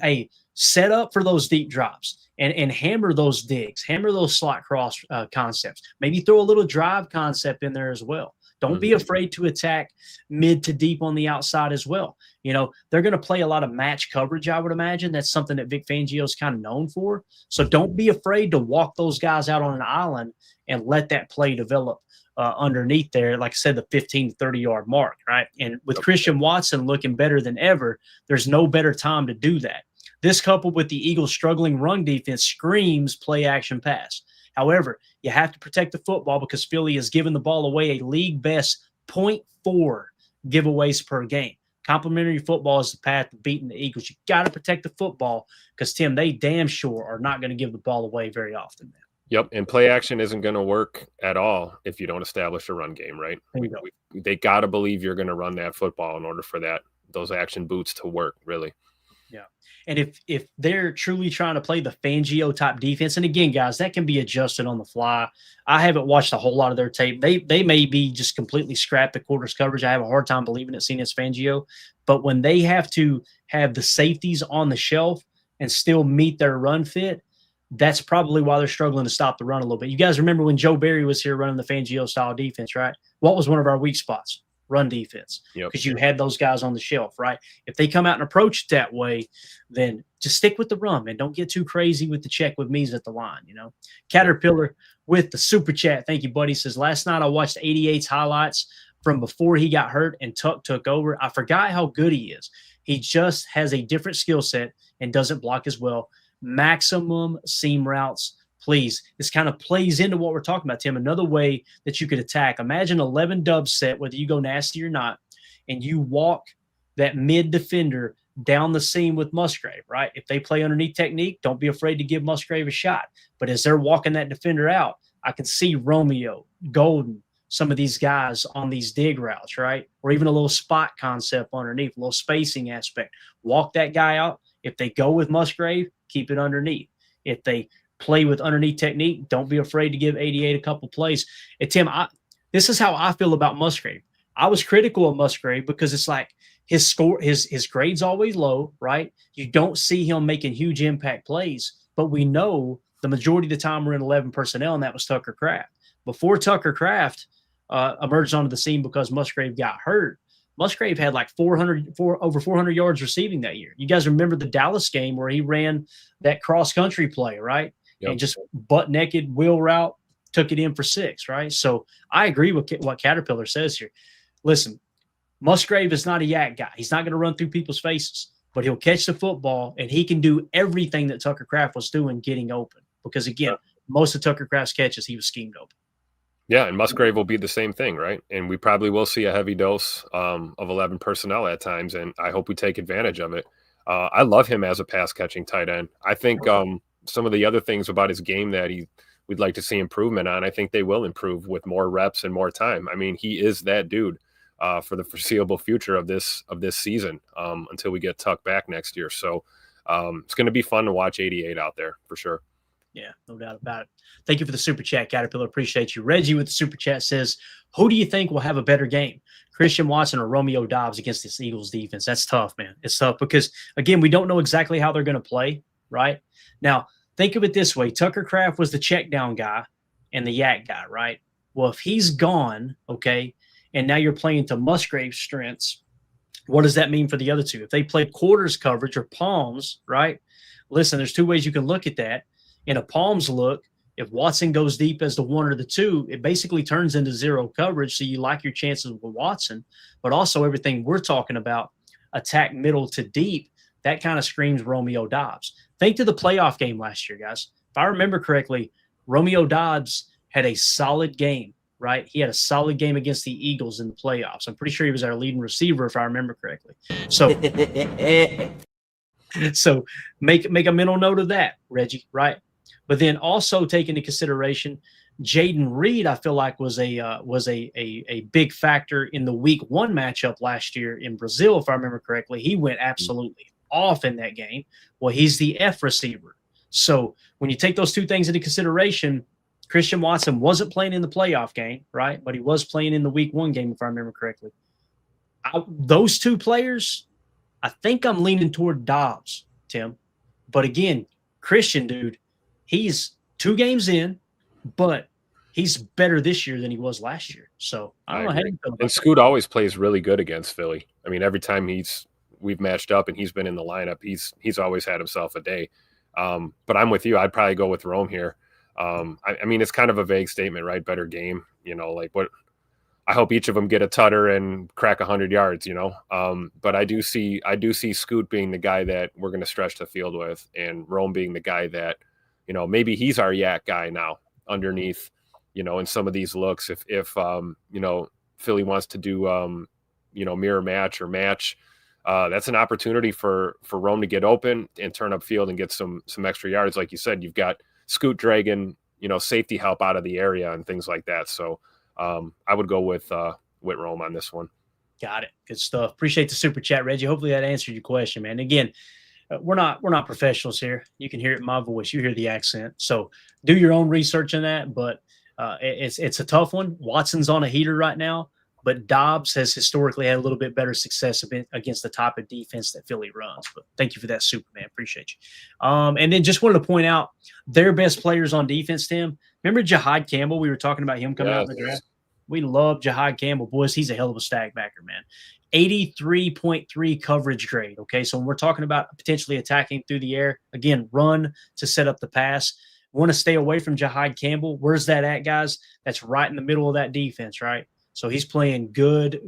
S2: set up for those deep drops and hammer those digs, hammer those slot cross concepts. Maybe throw a little drive concept in there as well. Don't be afraid to attack mid to deep on the outside as well. They're going to play a lot of match coverage, I would imagine. That's something that Vic Fangio is kind of known for. So don't be afraid to walk those guys out on an island and let that play develop underneath there, like I said, the 15 to 30-yard mark, right? And with Christian Watson looking better than ever, there's no better time to do that. This, coupled with the Eagles' struggling run defense, screams play action pass. However, you have to protect the football because Philly has given the ball away a league best 0.4 giveaways per game. Complementary football is the path to beating the Eagles. You got to protect the football because, Tim, they damn sure are not going to give the ball away very often, man.
S3: Yep, and play action isn't going to work at all if you don't establish a run game, right? They got to believe you're going to run that football in order for those action boots to work, really.
S2: Yeah, and if they're truly trying to play the Fangio type defense, and again, guys, that can be adjusted on the fly. I haven't watched a whole lot of their tape. They may be just completely scrapped the quarters coverage. I have a hard time believing it, seeing it's Fangio. But when they have to have the safeties on the shelf and still meet their run fit, that's probably why they're struggling to stop the run a little bit. You guys remember when Joe Barry was here running the Fangio-style defense, right? What was one of our weak spots? Run defense. Because you had those guys on the shelf, right? If they come out and approach it that way, then just stick with the run, and don't get too crazy with the check with me's at the line, Caterpillar with the super chat. Thank you, buddy. Says, last night I watched 88's highlights from before he got hurt and Tuck took over. I forgot how good he is. He just has a different skill set and doesn't block as well. Maximum seam routes, please. This kind of plays into what we're talking about, Tim. Another way that you could attack. Imagine 11 dub set, whether you go nasty or not, and you walk that mid defender down the seam with Musgrave, right? If they play underneath technique, don't be afraid to give Musgrave a shot. But as they're walking that defender out, I can see Romeo, Golden, some of these guys on these dig routes, right? Or even a little spot concept underneath, a little spacing aspect. Walk that guy out. If they go with Musgrave, keep it underneath. If they play with underneath technique, don't be afraid to give 88 a couple plays. And Tim, this is how I feel about Musgrave. I was critical of Musgrave because it's like his grade's always low, right? You don't see him making huge impact plays, but we know the majority of the time we're in 11 personnel, and that was Tucker Kraft. Before Tucker Kraft emerged onto the scene because Musgrave got hurt, Musgrave had like over 400 yards receiving that year. You guys remember the Dallas game where he ran that cross-country play, right? Yep. And just butt-naked wheel route, took it in for 6, right? So I agree with what Caterpillar says here. Listen, Musgrave is not a yak guy. He's not going to run through people's faces, but he'll catch the football, and he can do everything that Tucker Kraft was doing getting open. Because, again, most of Tucker Kraft's catches, he was schemed open.
S3: Yeah, and Musgrave will be the same thing, right? And we probably will see a heavy dose of 11 personnel at times, and I hope we take advantage of it. I love him as a pass-catching tight end. I think some of the other things about his game that we'd like to see improvement on, I think they will improve with more reps and more time. I mean, he is that dude for the foreseeable future of this season until we get Tuck back next year. So it's going to be fun to watch 88 out there for sure.
S2: Yeah, no doubt about it. Thank you for the super chat, Caterpillar. Appreciate you. Reggie with the super chat says, who do you think will have a better game, Christian Watson or Romeo Doubs against this Eagles defense? That's tough, man. It's tough because, again, we don't know exactly how they're going to play, right? Now, think of it this way. Tucker Kraft was the check down guy and the yak guy, right? Well, if he's gone, okay, and now you're playing to Musgrave's strengths, what does that mean for the other two? If they play quarters coverage or palms, right? Listen, there's 2 ways you can look at that. In a palms look, if Watson goes deep as the 1 or the 2, it basically turns into 0 coverage. So you like your chances with Watson, but also everything we're talking about, attack middle to deep, that kind of screams Romeo Doubs. Think to the playoff game last year, guys. If I remember correctly, Romeo Doubs had a solid game, right? He had a solid game against the Eagles in the playoffs. I'm pretty sure he was our leading receiver, if I remember correctly. So make a mental note of that, Reggie, right? But then also take into consideration, Jaden Reed, I feel like was a big factor in the week 1 matchup last year in Brazil, if I remember correctly. He went absolutely off in that game. Well, he's the F receiver. So when you take those 2 things into consideration, Christian Watson wasn't playing in the playoff game, right? But he was playing in the week 1 game, if I remember correctly. Those 2 players, I think I'm leaning toward Doubs, Tim. But again, Christian, dude, he's 2 games in, but he's better this year than he was last year. So I don't know how you feel about
S3: and Scoot always plays really good against Philly. I mean, every time we've matched up and he's been in the lineup, he's always had himself a day. But I'm with you. I'd probably go with Rome here. I mean, it's kind of a vague statement, right? Better game, like what I hope each of them get a tutter and crack 100 yards, but I do see Scoot being the guy that we're going to stretch the field with, and Rome being the guy that, maybe he's our yak guy now underneath, in some of these looks. If Philly wants to do, mirror match or match, that's an opportunity for Rome to get open and turn up field and get some extra yards. Like you said, you've got Scoot dragging, safety help out of the area and things like that. So I would go with Rome on this one.
S2: Got it. Good stuff. Appreciate the super chat, Reggie. Hopefully that answered your question, man. Again, we're not professionals here. You can hear it in my voice. You hear the accent. So do your own research on that. But it's a tough one. Watson's on a heater right now, but Doubs has historically had a little bit better success against the type of defense that Philly runs. But thank you for that, Superman. Appreciate you. And then just wanted to point out their best players on defense, Tim. Remember Jahad Campbell? We were talking about him coming out of the draft. We love Jahad Campbell. Boys, he's a hell of a stack backer, man. 83.3 coverage grade, okay? So when we're talking about potentially attacking through the air, again, run to set up the pass. Want to stay away from Jahad Campbell. Where's that at, guys? That's right in the middle of that defense, right? So he's playing good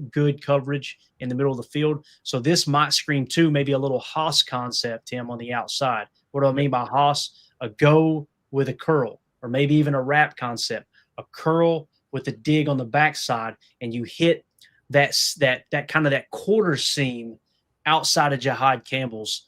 S2: coverage in the middle of the field. So this might scream, too, maybe a little Haas concept, Tim, on the outside. What do I mean by Haas? A go with a curl, or maybe even a wrap concept. A curl with a dig on the backside, and you hit that kind of that quarter seam outside of Jahad Campbell's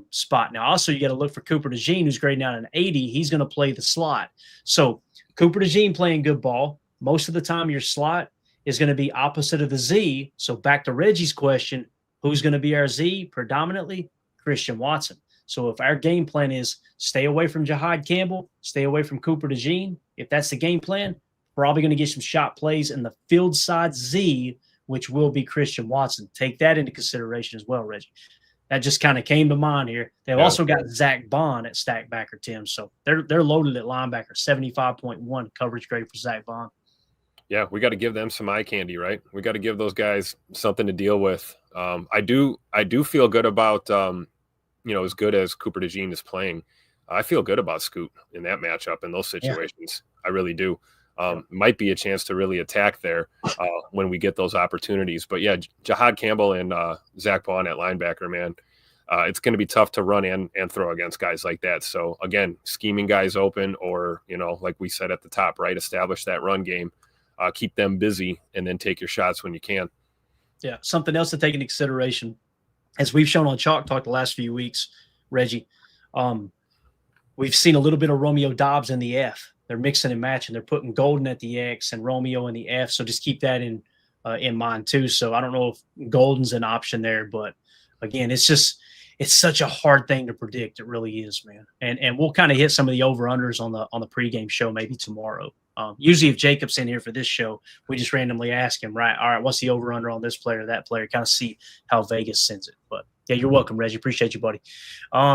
S2: spot. Now, also, you got to look for Cooper DeJean, who's grading out an 80. He's going to play the slot. So Cooper DeJean playing good ball. Most of the time, your slot is going to be opposite of the Z. So back to Reggie's question, who's going to be our Z? Predominantly Christian Watson. So if our game plan is stay away from Jahad Campbell, stay away from Cooper DeJean, if that's the game plan, probably going to get some shot plays in the field side Z, which will be Christian Watson. Take that into consideration as well, Reggie. That just kind of came to mind here. They've also got Zach Bond at stackbacker, Tim. So they're loaded at linebacker, 75.1 coverage grade for Zach Bond.
S3: Yeah, we got to give them some eye candy, right? We got to give those guys something to deal with. I do feel good about, as good as Cooper DeJean is playing. I feel good about Scoot in that matchup in those situations. Yeah. I really do. Might be a chance to really attack there when we get those opportunities. But yeah, Jihad Campbell and Zach Bond at linebacker, man, it's going to be tough to run and throw against guys like that. So again, scheming guys open, or, like we said at the top, right, establish that run game, keep them busy, and then take your shots when you can.
S2: Yeah, something else to take into consideration, as we've shown on Chalk Talk the last few weeks, Reggie, we've seen a little bit of Romeo Doubs in the F. They're mixing and matching. They're putting Golden at the X and Romeo in the F. So just keep that in mind too. So I don't know if Golden's an option there, but again, it's such a hard thing to predict. It really is, man. And we'll kind of hit some of the over-unders on the pregame show maybe tomorrow. Usually if Jacob's in here for this show, we just randomly ask him, right, all right, what's the over-under on this player, that player, kind of see how Vegas sends it. But yeah, you're welcome, Reggie. Appreciate you, buddy.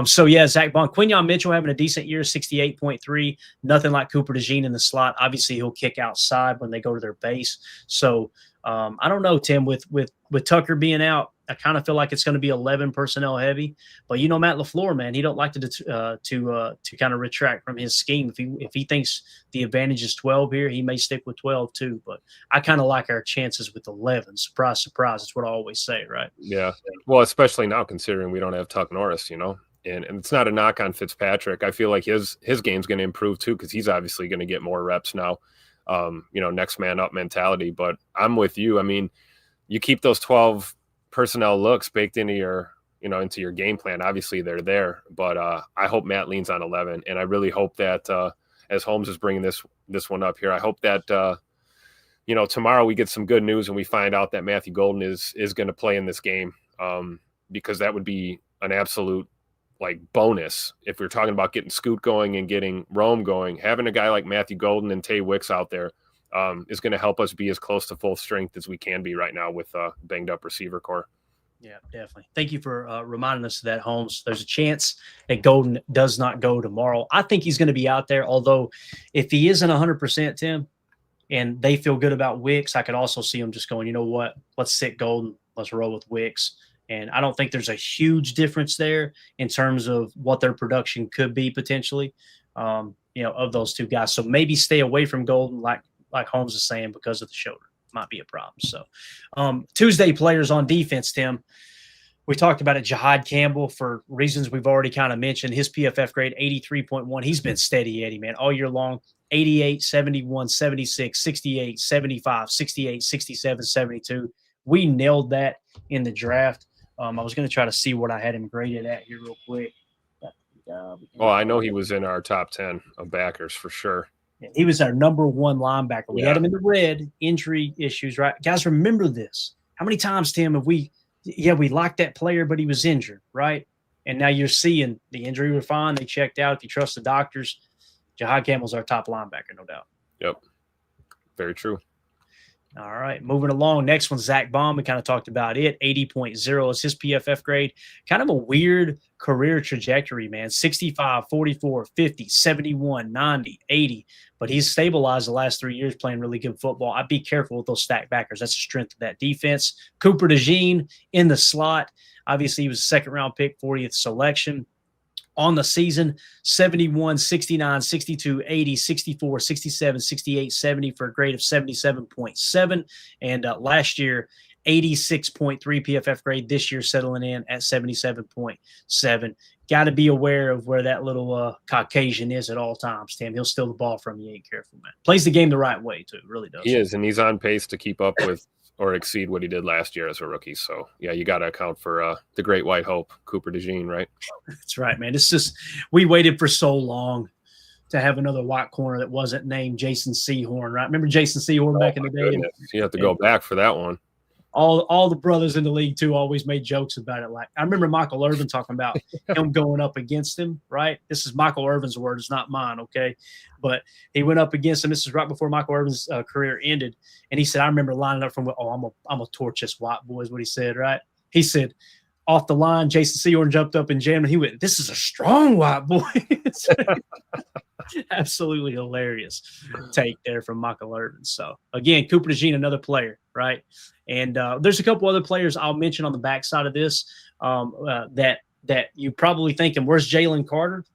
S2: So, yeah, Zach Bond. Quinyon Mitchell having a decent year, 68.3. Nothing like Cooper DeJean in the slot. Obviously, he'll kick outside when they go to their base. So, I don't know, Tim, with Tucker being out, I kind of feel like it's going to be 11 personnel heavy. But, Matt LaFleur, man, he don't like to kind of retract from his scheme. If he thinks the advantage is 12 here, he may stick with 12 too. But I kind of like our chances with 11. Surprise, surprise. That's what I always say, right?
S3: Yeah. Well, especially now considering we don't have Tuck Norris, and it's not a knock on Fitzpatrick. I feel like his game's going to improve too, because he's obviously going to get more reps now. Next man up mentality. But I'm with you. I mean, you keep those 12 personnel looks baked into your game plan. Obviously they're there, but I hope Matt leans on 11, and I really hope that as Holmes is bringing this one up here, I hope that tomorrow we get some good news and we find out that Matthew Golden is going to play in this game, because that would be an absolute bonus if we're talking about getting Scoot going and getting Rome going. Having a guy like Matthew Golden and Tay Wicks out there is going to help us be as close to full strength as we can be right now with a banged up receiver core.
S2: Yeah, definitely. Thank you for reminding us of that, Holmes. There's a chance that Golden does not go tomorrow. I think he's going to be out there, although if he isn't 100%, Tim, and they feel good about Wicks, I could also see him just going, you know what, let's sit Golden, let's roll with Wicks. And I don't think there's a huge difference there in terms of what their production could be potentially, of those two guys. So maybe stay away from Golden, like Holmes is saying, because of the shoulder. Might be a problem. So Tuesday players on defense, Tim. We talked about it. Jihad Campbell, for reasons we've already kind of mentioned, his PFF grade 83.1. He's been steady, Eddie, man, all year long. 88, 71, 76, 68, 75, 68, 67, 72. We nailed that in the draft. I was going to try to see what I had him graded at here real quick.
S3: Well, I know he was in our top 10 of backers for sure.
S2: He was our number one linebacker. We had him in the red, injury issues, right? Guys, remember this. How many times, Tim, have we liked that player, but he was injured, right? And now you're seeing the injury was fine. They checked out. If you trust the doctors, Jihad Campbell's our top linebacker, no doubt.
S3: Yep. Very true.
S2: All right, moving along. Next one, Zach Bond. We kind of talked about it. 80.0 is his PFF grade. Kind of a weird career trajectory, man. 65, 44, 50, 71, 90, 80. But he's stabilized the last 3 years playing really good football. I'd be careful with those stack backers. That's the strength of that defense. Cooper DeJean in the slot. Obviously, he was a second-round pick, 40th selection. On the season, 71, 69, 62, 80, 64, 67, 68, 70 for a grade of 77.7. And last year, 86.3 PFF grade. This year, settling in at 77.7. Got to be aware of where that little Caucasian is at all times, Tim. He'll steal the ball from you. Ain't careful, man. Plays the game the right way, too. Really does.
S3: He is, and he's on pace to keep up with or exceed what he did last year as a rookie. So, yeah, you got to account for the great white hope, Cooper DeJean, right?
S2: That's right, man. It's just we waited for so long to have another white corner that wasn't named Jason Sehorn, right? Remember Jason Sehorn back in the day?
S3: You have to go back for that one.
S2: All the brothers in the league, too, always made jokes about it. Like, I remember Michael Irvin talking about him going up against him, right? This is Michael Irvin's word. It's not mine, okay? But he went up against him. This is right before Michael Irvin's career ended. And he said, I remember lining up from, I'm a torch this white boy is what he said, right? He said, off the line. Jason Sehorn jumped up and jammed, and he went, "This is a strong white boy." Absolutely hilarious take there from Michael Irvin. So again, Cooper DeJean, another player, right? And there's a couple other players I'll mention on the backside of this that you probably thinking, where's Jalen Carter?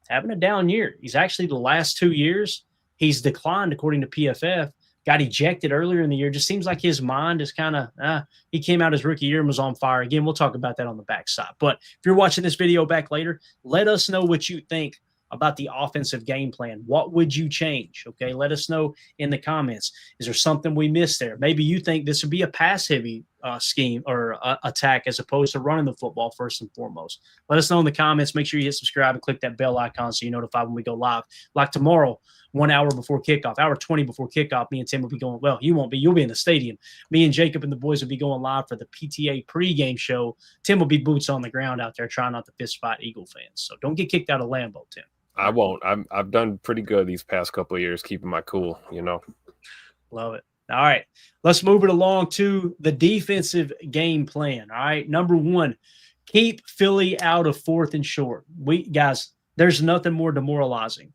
S2: Having a down year. He's actually the last 2 years he's declined according to PFF. Got ejected earlier in the year. Just seems like his mind is kind of he came out his rookie year and was on fire. Again, we'll talk about that on the backside. But if you're watching this video back later, let us know what you think about the offensive game plan. What would you change? Okay, let us know in the comments. Is there something we missed there? Maybe you think this would be a pass-heavy scheme or attack as opposed to running the football first and foremost. Let us know in the comments. Make sure you hit subscribe and click that bell icon so you're notified when we go live. Like tomorrow, 1 hour before kickoff, hour 20 before kickoff, me and Tim will be going, well, you won't be. You'll be in the stadium. Me and Jacob and the boys will be going live for the PTA pregame show. Tim will be boots on the ground out there trying not to fist fight Eagle fans. So don't get kicked out of Lambeau, Tim.
S3: I won't. I've done pretty good these past couple of years, keeping my cool,
S2: Love it. All right, let's move it along to the defensive game plan. All right, number one, keep Philly out of 4th and short. Guys, there's nothing more demoralizing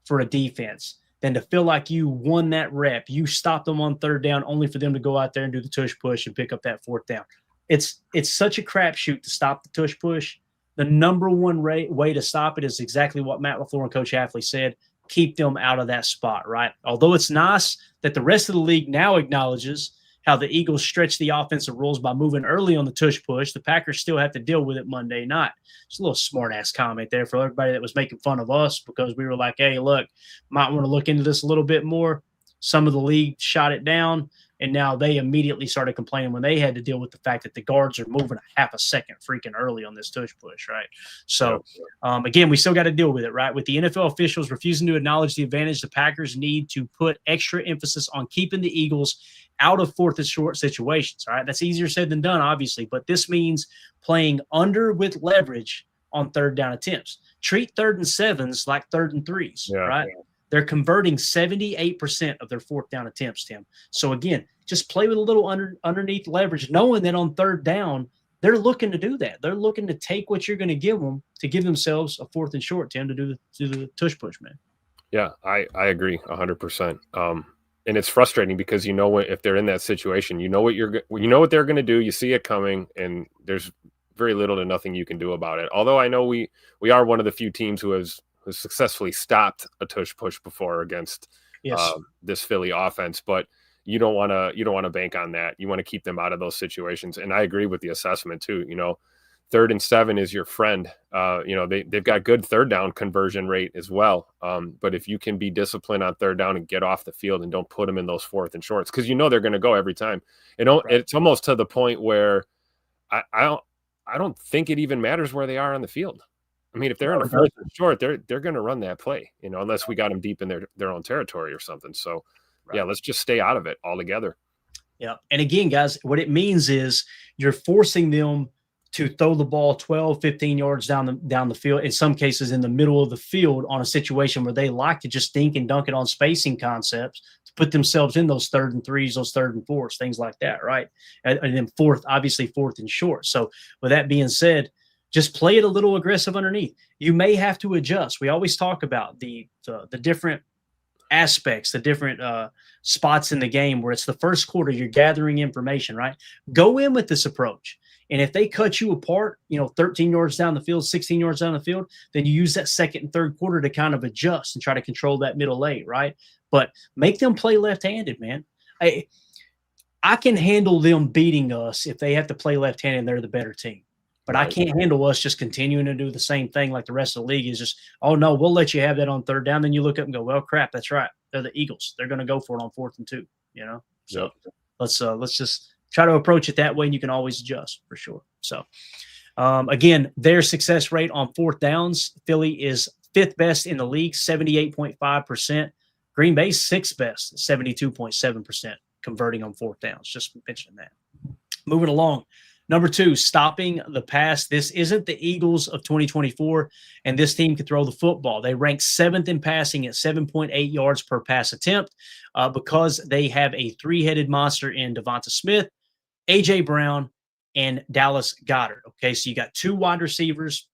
S2: for a defense than to feel like you won that rep. You stopped them on 3rd down only for them to go out there and do the tush push and pick up that 4th down. It's such a crapshoot to stop the tush push. The number one way to stop it is exactly what Matt LaFleur and Coach Hafley said. Keep them out of that spot, right? Although it's nice that the rest of the league now acknowledges how the Eagles stretch the offensive rules by moving early on the tush push, the Packers still have to deal with it Monday night. It's a little smart-ass comment there for everybody that was making fun of us because we were like, hey, look, might want to look into this a little bit more. Some of the league shot it down. And now they immediately started complaining when they had to deal with the fact that the guards are moving a half a second freaking early on this tush push, right? So, again, we still got to deal with it, right? With the NFL officials refusing to acknowledge the advantage, the Packers need to put extra emphasis on keeping the Eagles out of 4th and short situations, all right? That's easier said than done, obviously, but this means playing under with leverage on 3rd down attempts. Treat 3rd and 7s like 3rd and 3s, right? Yeah. They're converting 78% of their 4th down attempts, Tim. So, again, just play with a little underneath leverage, knowing that on 3rd down, they're looking to do that. They're looking to take what you're going to give them to give themselves a 4th and short, Tim, to do the tush push, man.
S3: Yeah, I agree 100%. And it's frustrating because if they're in that situation, you know what they're going to do. You see it coming, and there's very little to nothing you can do about it. Although I know we are one of the few teams who has successfully stopped a tush push before against this Philly offense, but you don't want to bank on that. You want to keep them out of those situations. And I agree with the assessment too. 3rd and 7 is your friend. They've got good 3rd down conversion rate as well. But if you can be disciplined on 3rd down and get off the field and don't put them in those 4th and shorts, because they're going to go every time. It's almost to the point where I don't think it even matters where they are on the field. I mean, if they're in a 4th and short, they're going to run that play, unless we got them deep in their own territory or something. So, yeah, let's just stay out of it altogether.
S2: Yeah. And again, guys, what it means is you're forcing them to throw the ball 12, 15 yards down the field, in some cases in the middle of the field on a situation where they like to just dink and dunk it on spacing concepts to put themselves in those 3rd and 3s, those 3rd and 4s, things like that, right? And then 4th and short. So with that being said, just play it a little aggressive underneath. You may have to adjust. We always talk about the different aspects, the different spots in the game where it's the first quarter, you're gathering information, right? Go in with this approach. And if they cut you apart, 13 yards down the field, 16 yards down the field, then you use that 2nd and 3rd quarter to kind of adjust and try to control that middle 8, right? But make them play left-handed, man. I can handle them beating us if they have to play left-handed and they're the better team. But I can't handle us just continuing to do the same thing like the rest of the league is just, oh, no, we'll let you have that on 3rd down. Then you look up and go, well, crap, that's right. They're the Eagles. They're going to go for it on 4th and 2, So let's just try to approach it that way, and you can always adjust for sure. So, again, their success rate on 4th downs, Philly is 5th best in the league, 78.5%. Green Bay's 6th best, 72.7% converting on 4th downs. Just mentioning that. Moving along. Number 2, stopping the pass. This isn't the Eagles of 2024, and this team can throw the football. They rank 7th in passing at 7.8 yards per pass attempt because they have a 3-headed monster in Devonta Smith, A.J. Brown, and Dallas Goedert. Okay, so you got two wide receivers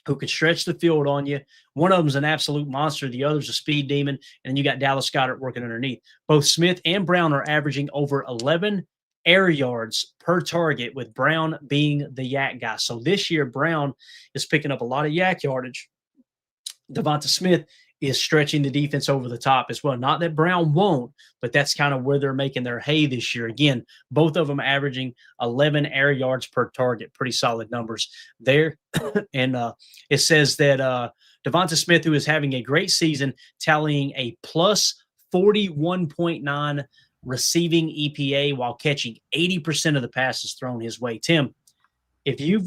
S2: who could stretch the field on you. One of them's an absolute monster. The other's a speed demon. And then you got Dallas Goedert working underneath. Both Smith and Brown are averaging over 11 air yards per target, with Brown being the yak guy. So this year, Brown is picking up a lot of yak yardage. Devonta Smith is stretching the defense over the top as well. Not that Brown won't, but that's kind of where they're making their hay this year. Again, both of them averaging 11 air yards per target. Pretty solid numbers there. And it says that Devonta Smith, who is having a great season, tallying a plus 41.9 receiving EPA while catching 80% of the passes thrown his way. Tim, if you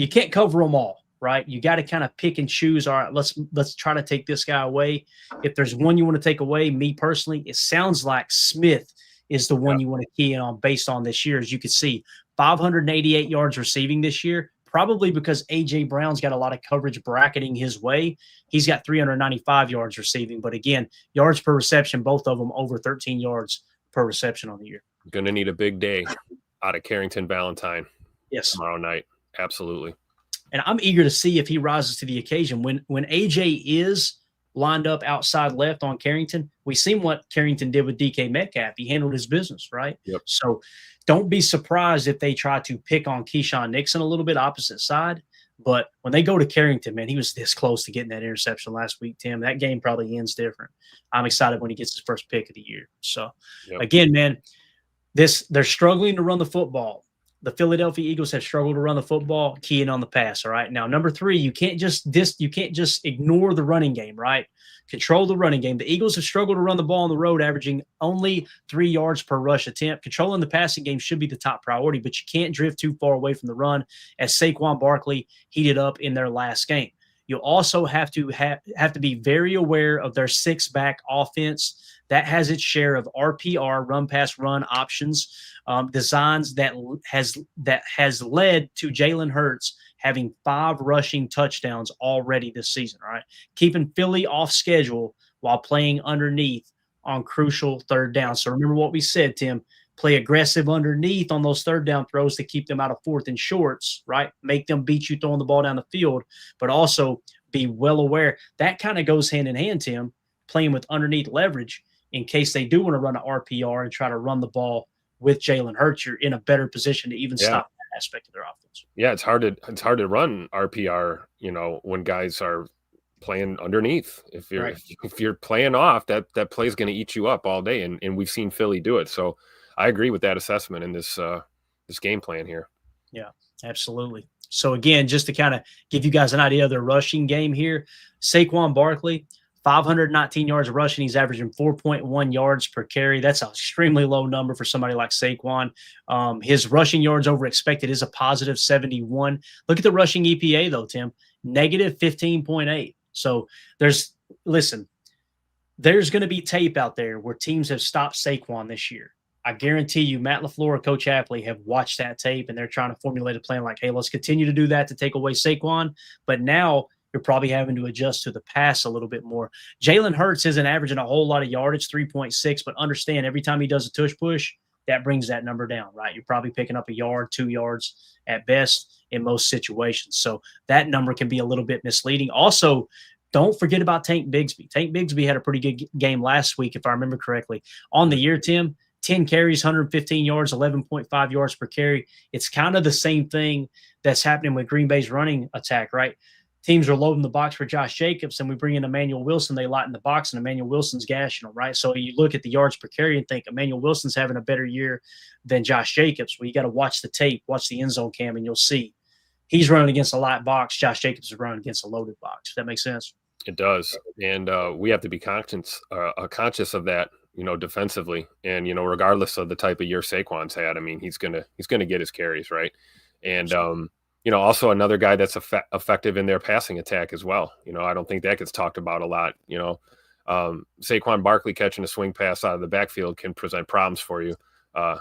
S2: can't cover them all, right? You got to kind of pick and choose. All right, let's try to take this guy away. If there's one you want to take away, me personally, it sounds like Smith is the one you want to key in on based on this year. As you can see, 588 yards receiving this year, probably because A.J. Brown's got a lot of coverage bracketing his way. He's got 395 yards receiving. But again, yards per reception, both of them over 13 yards per reception on the year.
S3: Going to need a big day out of Carrington Valentine.
S2: Yes.
S3: Tomorrow night. Absolutely.
S2: And I'm eager to see if he rises to the occasion. When AJ is lined up outside left on Carrington, we've seen what Carrington did with DK Metcalf. He handled his business, right?
S3: Yep.
S2: So don't be surprised if they try to pick on Keyshawn Nixon a little bit opposite side. But when they go to Carrington, man, he was this close to getting that interception last week, Tim. That game probably ends different. I'm excited when he gets his first pick of the year. So, Again, man, they're struggling to run the football. The Philadelphia Eagles have struggled to run the football, keying on the pass. All right. Now, number 3, you can't just ignore the running game, right? Control the running game. The Eagles have struggled to run the ball on the road, averaging only 3 yards per rush attempt. Controlling the passing game should be the top priority, but you can't drift too far away from the run, as Saquon Barkley heated up in their last game. You'll also have to be very aware of their 6-back offense. That has its share of RPR, run pass run options, designs that has led to Jalen Hurts having 5 rushing touchdowns already this season. All right, keeping Philly off schedule while playing underneath on crucial third down. So remember what we said, Tim. Play aggressive underneath on those third down throws to keep them out of 4th and shorts, right? Make them beat you throwing the ball down the field, but also be well aware. That kind of goes hand in hand, Tim, playing with underneath leverage in case they do want to run an RPR and try to run the ball with Jalen Hurts. You're in a better position to even stop that aspect of their offense.
S3: Yeah, it's hard to run RPR, when guys are playing underneath. If you're playing off, that play is going to eat you up all day, and we've seen Philly do it. So I agree with that assessment in this game plan here.
S2: Yeah, absolutely. So again, just to kind of give you guys an idea of their rushing game here, Saquon Barkley, 519 yards rushing. He's averaging 4.1 yards per carry. That's an extremely low number for somebody like Saquon. His rushing yards over expected is a positive 71. Look at the rushing EPA though, Tim, negative 15.8. So there's going to be tape out there where teams have stopped Saquon this year. I guarantee you Matt LaFleur, Coach Hapley have watched that tape, and they're trying to formulate a plan like, hey, let's continue to do that to take away Saquon. But now you're probably having to adjust to the pass a little bit more. Jalen Hurts isn't averaging a whole lot of yardage, 3.6, but understand every time he does a tush push, that brings that number down, right? You're probably picking up a yard, 2 yards at best in most situations. So that number can be a little bit misleading. Also, don't forget about Tank Bigsby. Tank Bigsby had a pretty good game last week, if I remember correctly. On the year, Tim, 10 carries, 115 yards, 11.5 yards per carry. It's kind of the same thing that's happening with Green Bay's running attack, right? Teams are loading the box for Josh Jacobs, and we bring in Emmanuel Wilson. They lighten the box, and Emmanuel Wilson's gashing them, right? So you look at the yards per carry and think Emmanuel Wilson's having a better year than Josh Jacobs. Well, you got to watch the tape, watch the end zone cam, and you'll see he's running against a light box. Josh Jacobs is running against a loaded box. Does that make sense?
S3: It does. And we have to be conscious of that, defensively. And, regardless of the type of year Saquon's had, I mean, he's going to get his carries, right? And, also another guy that's effective in their passing attack as well. I don't think that gets talked about a lot. Saquon Barkley catching a swing pass out of the backfield can present problems for you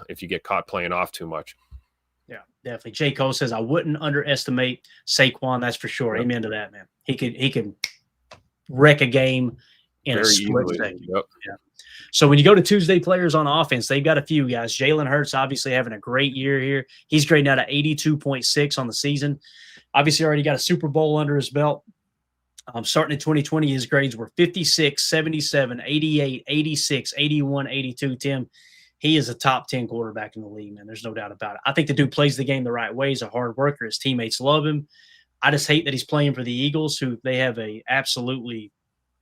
S3: if you get caught playing off too much.
S2: Yeah, definitely. J. Cole says, I wouldn't underestimate Saquon. That's for sure. Yep. Amen to that, man. He could wreck a game in a
S3: Very
S2: split
S3: easily.
S2: second.
S3: Yep.
S2: Yeah. So when you go to Tuesday players on offense, they've got a few guys. Jalen Hurts obviously having a great year here. He's grading out at 82.6 on the season. Obviously already got a Super Bowl under his belt. Starting in 2020, his grades were 56, 77, 88, 86, 81, 82. Tim, he is a top 10 quarterback in the league, man. There's no doubt about it. I think the dude plays the game the right way. He's a hard worker. His teammates love him. I just hate that he's playing for the Eagles, who they have a absolutely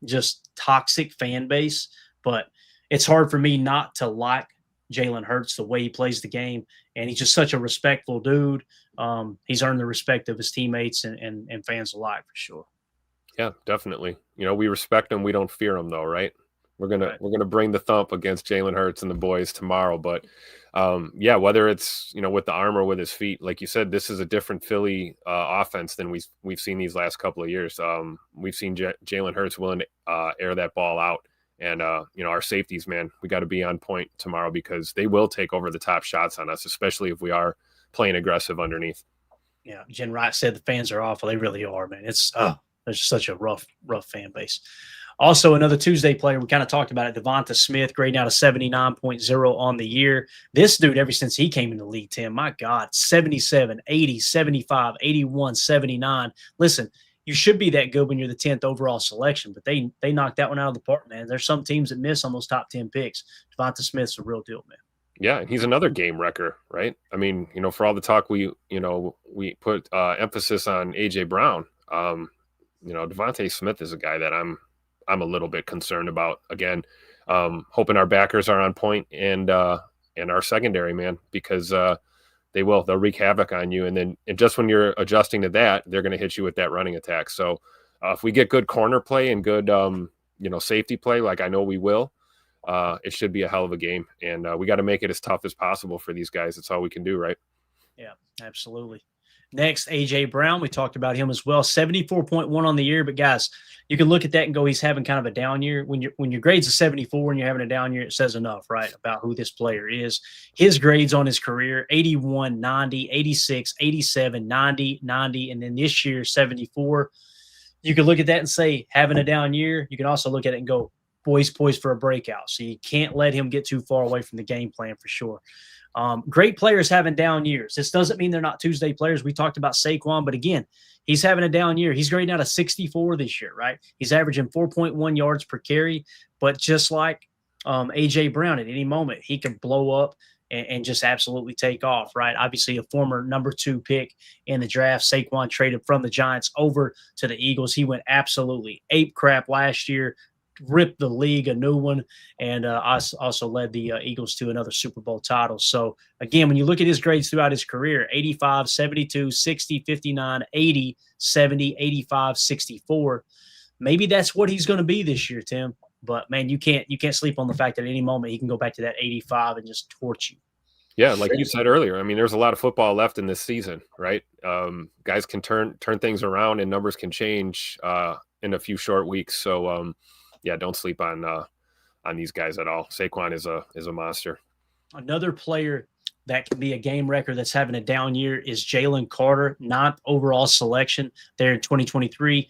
S2: just toxic fan base. But it's hard for me not to like Jalen Hurts, the way he plays the game. And he's just such a respectful dude. He's earned the respect of his teammates and fans alike for sure.
S3: Yeah, definitely. You know, we respect him. We don't fear him, though, right? We're gonna bring the thump against Jalen Hurts and the boys tomorrow. But yeah, whether it's with the arm or with his feet, like you said, this is a different Philly offense than we've seen these last couple of years. We've seen Jalen Hurts willing to air that ball out, and our safeties, man, we got to be on point tomorrow because they will take over the top shots on us, especially if we are playing aggressive underneath.
S2: Yeah, Jen Wright said the fans are awful. They really are, man. It's there's such a rough fan base. Also, another Tuesday player, we kind of talked about it, Devonta Smith, grading out a 79.0 on the year. This dude, ever since he came in the league, Tim, my God, 77, 80, 75, 81, 79. Listen, you should be that good when you're the 10th overall selection, but they knocked that one out of the park, man. There's some teams that miss on those top 10 picks. Devonta Smith's a real deal, man.
S3: Yeah, and he's another game wrecker, right? I mean, for all the talk we put emphasis on AJ Brown. Devonta Smith is a guy that I'm a little bit concerned about. Again, hoping our backers are on point and our secondary, man, because they'll wreak havoc on you. And just when you're adjusting to that, they're going to hit you with that running attack. So if we get good corner play and good safety play, like I know we will, it should be a hell of a game. And we got to make it as tough as possible for these guys. That's all we can do, right?
S2: Yeah, absolutely. Next, A.J. Brown. We talked about him as well. 74.1 on the year. But, guys, you can look at that and go, he's having kind of a down year. When your grade's a 74 and you're having a down year, it says enough, right, about who this player is. His grades on his career, 81, 90, 86, 87, 90, 90, and then this year, 74. You can look at that and say, having a down year. You can also look at it and go, boy's poised for a breakout. So you can't let him get too far away from the game plan for sure. Great players having down years. This doesn't mean they're not Tuesday players. We talked about Saquon, but again, he's having a down year. He's grading out a 64 this year, right? He's averaging 4.1 yards per carry, but just like A.J. Brown, at any moment, he can blow up and just absolutely take off, right? Obviously, a former number 2 pick in the draft. Saquon traded from the Giants over to the Eagles. He went absolutely ape crap last year, ripped the league a new one, and also led the Eagles to another Super Bowl title. So, again, when you look at his grades throughout his career, 85, 72, 60, 59, 80, 70, 85, 64, maybe that's what he's going to be this year, Tim. But, man, you can't sleep on the fact that at any moment he can go back to that 85 and just torch you.
S3: Yeah, like you said earlier, I mean, there's a lot of football left in this season, right? Guys can turn things around and numbers can change in a few short weeks. So, yeah, don't sleep on these guys at all. Saquon is a monster.
S2: Another player that can be a game wrecker that's having a down year is Jalen Carter, 9th overall selection there in 2023.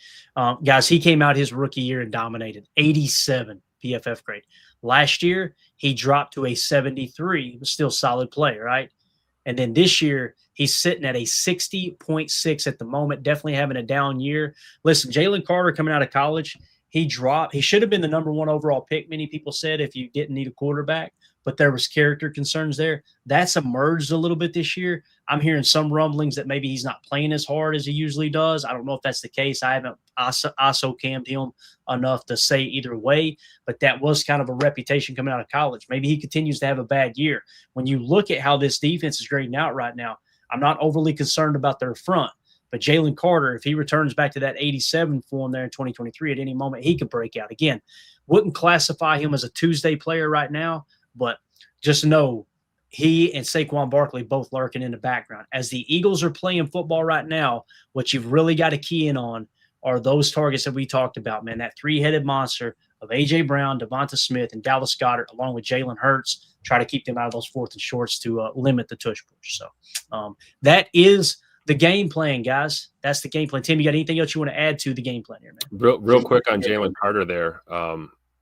S2: Guys, he came out his rookie year and dominated, 87 PFF grade. Last year, he dropped to a 73. He was still a solid play, right? And then this year, he's sitting at a 60.6 at the moment, definitely having a down year. Listen, Jalen Carter coming out of college, he should have been the number 1 overall pick, many people said, if you didn't need a quarterback, but there was character concerns there. That's emerged a little bit this year. I'm hearing some rumblings that maybe he's not playing as hard as he usually does. I don't know if that's the case. I haven't ISO-cammed him enough to say either way, but that was kind of a reputation coming out of college. Maybe he continues to have a bad year. When you look at how this defense is grading out right now, I'm not overly concerned about their front. But Jalen Carter, if he returns back to that 87 form there in 2023, at any moment, he could break out. Again, wouldn't classify him as a Tuesday player right now, but just know he and Saquon Barkley both lurking in the background. As the Eagles are playing football right now, what you've really got to key in on are those targets that we talked about, man, that 3-headed monster of A.J. Brown, Devonta Smith, and Dallas Goedert, along with Jalen Hurts, try to keep them out of those 4th and shorts to limit the tush push. So that is the game plan, guys. That's the game plan. Tim, you got anything else you want to add to the game plan here, man?
S3: Real quick on Jalen Carter there.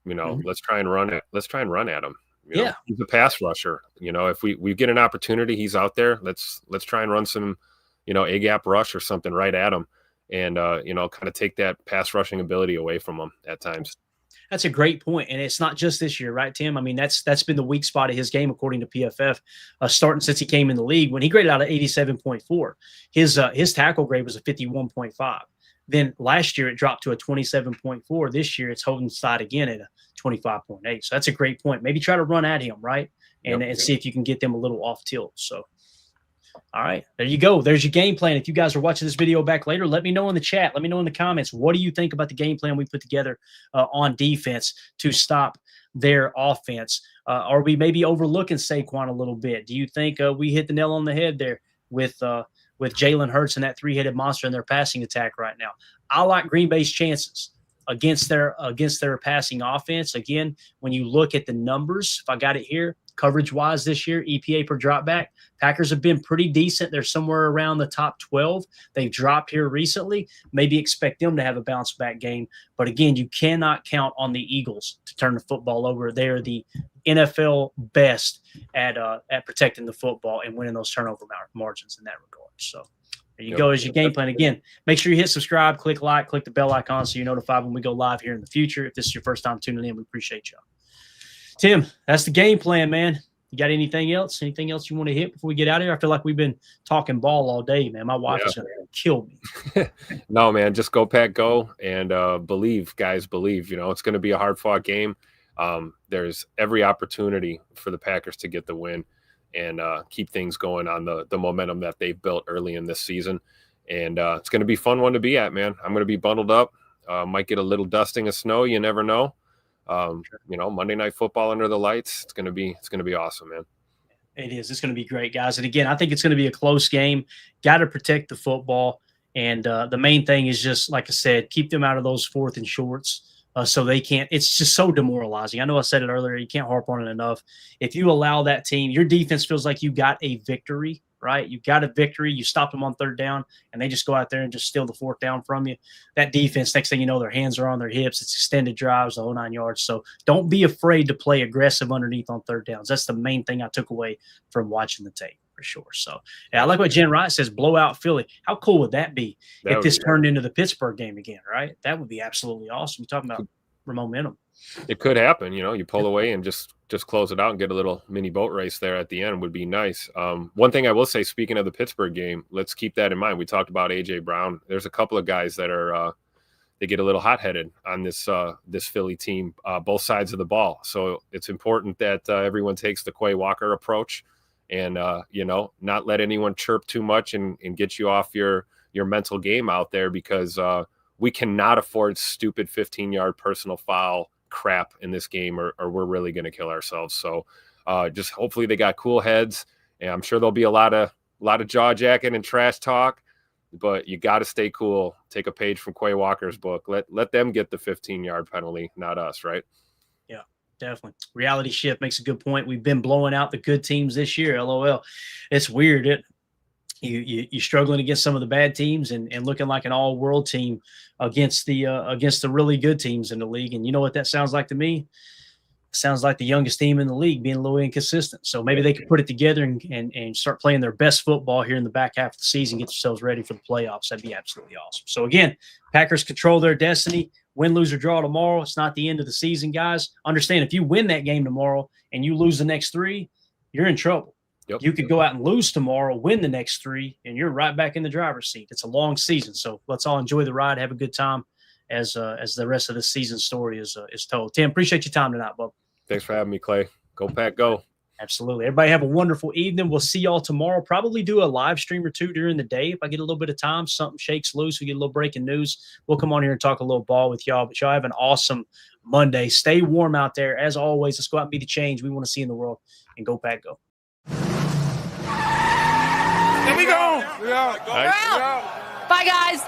S3: let's try and run it. Let's try and run at him. He's a pass rusher. If we get an opportunity, he's out there. Let's try and run some, A gap rush or something right at him, and kind of take that pass rushing ability away from him at times.
S2: That's a great point, and it's not just this year, right, Tim? I mean, that's been the weak spot of his game, according to PFF, starting since he came in the league. When he graded out at 87.4, his tackle grade was a 51.5. Then last year it dropped to a 27.4. This year it's holding side again at a 25.8. So that's a great point. Maybe try to run at him, right, and see if you can get them a little off tilt. So. All right, there you go. There's your game plan. If you guys are watching this video back later, let me know in the chat. Let me know in the comments. What do you think about the game plan we put together on defense to stop their offense? Are we maybe overlooking Saquon a little bit? Do you think we hit the nail on the head there with Jalen Hurts and that three-headed monster in their passing attack right now? I like Green Bay's chances against their passing offense. Again, when you look at the numbers, if I got it here, coverage-wise this year, EPA per dropback, Packers have been pretty decent. They're somewhere around the top 12. They've dropped here recently. Maybe expect them to have a bounce-back game. But again, you cannot count on the Eagles to turn the football over. They're the NFL best at protecting the football and winning those turnover margins in that regard. So there you go as your game plan. Again, make sure you hit subscribe, click like, click the bell icon so you're notified when we go live here in the future. If this is your first time tuning in, we appreciate y'all. Tim, that's the game plan, man. You got anything else? Anything else you want to hit before we get out of here? I feel like we've been talking ball all day, man. My wife is going to kill me.
S3: No, man, just go Pack go and believe, guys, believe. It's going to be a hard-fought game. There's every opportunity for the Packers to get the win and keep things going on the momentum that they've built early in this season. And it's going to be a fun one to be at, man. I'm going to be bundled up. Might get a little dusting of snow. You never know. Monday Night Football under the lights. It's gonna be awesome, man.
S2: It is. It's gonna be great, guys. And again, I think it's gonna be a close game. Got to protect the football, and the main thing is just like I said, keep them out of those 4th and shorts, so they can't. It's just so demoralizing. I know I said it earlier. You can't harp on it enough. If you allow that team, your defense feels like you got a victory. Right? You got a victory. You stopped them on 3rd down, and they just go out there and just steal the 4th down from you. That defense, next thing you know, their hands are on their hips. It's extended drives, the whole 9 yards. So don't be afraid to play aggressive underneath on 3rd downs. That's the main thing I took away from watching the tape for sure. So I like what Jen Wright says, blow out Philly. How cool would that be if this turned into the Pittsburgh game again, right? That would be absolutely awesome. You're talking about momentum.
S3: It could happen, you pull away and just close it out and get a little mini boat race there at the end would be nice. One thing I will say, speaking of the Pittsburgh game, let's keep that in mind. We talked about A.J. Brown. There's a couple of guys that are they get a little hot-headed on this Philly team, both sides of the ball. So it's important that everyone takes the Quay Walker approach and, not let anyone chirp too much and get you off your mental game out there because we cannot afford stupid 15-yard personal foul crap in this game or we're really going to kill ourselves. So just hopefully they got cool heads, and I'm sure there'll be a lot of jaw jacking and trash talk, but you got to stay cool. Take a page from Quay Walker's book. Let them get the 15-yard penalty, not us, right?
S2: Yeah, definitely. Reality shift makes a good point. We've been blowing out the good teams this year. LOL. It's weird. You're struggling against some of the bad teams and looking like an all-world team against the really good teams in the league. And you know what that sounds like to me? It sounds like the youngest team in the league being a little inconsistent. So maybe they could put it together and start playing their best football here in the back half of the season, get themselves ready for the playoffs. That'd be absolutely awesome. So again, Packers control their destiny. Win, lose, or draw tomorrow. It's not the end of the season, guys. Understand, if you win that game tomorrow and you lose the next 3, you're in trouble.
S3: Yep.
S2: You could go out and lose tomorrow, win the next 3, and you're right back in the driver's seat. It's a long season, so let's all enjoy the ride, have a good time as the rest of the season story is told. Tim, appreciate your time tonight, bub.
S3: Thanks for having me, Clay. Go Pack, go.
S2: Absolutely. Everybody have a wonderful evening. We'll see y'all tomorrow. Probably do a live stream or 2 during the day. If I get a little bit of time, something shakes loose, we get a little breaking news, we'll come on here and talk a little ball with y'all. But y'all have an awesome Monday. Stay warm out there. As always, let's go out and be the change we want to see in the world, and go Pack, go.
S4: There we go.
S3: Nice.
S4: Bye, guys.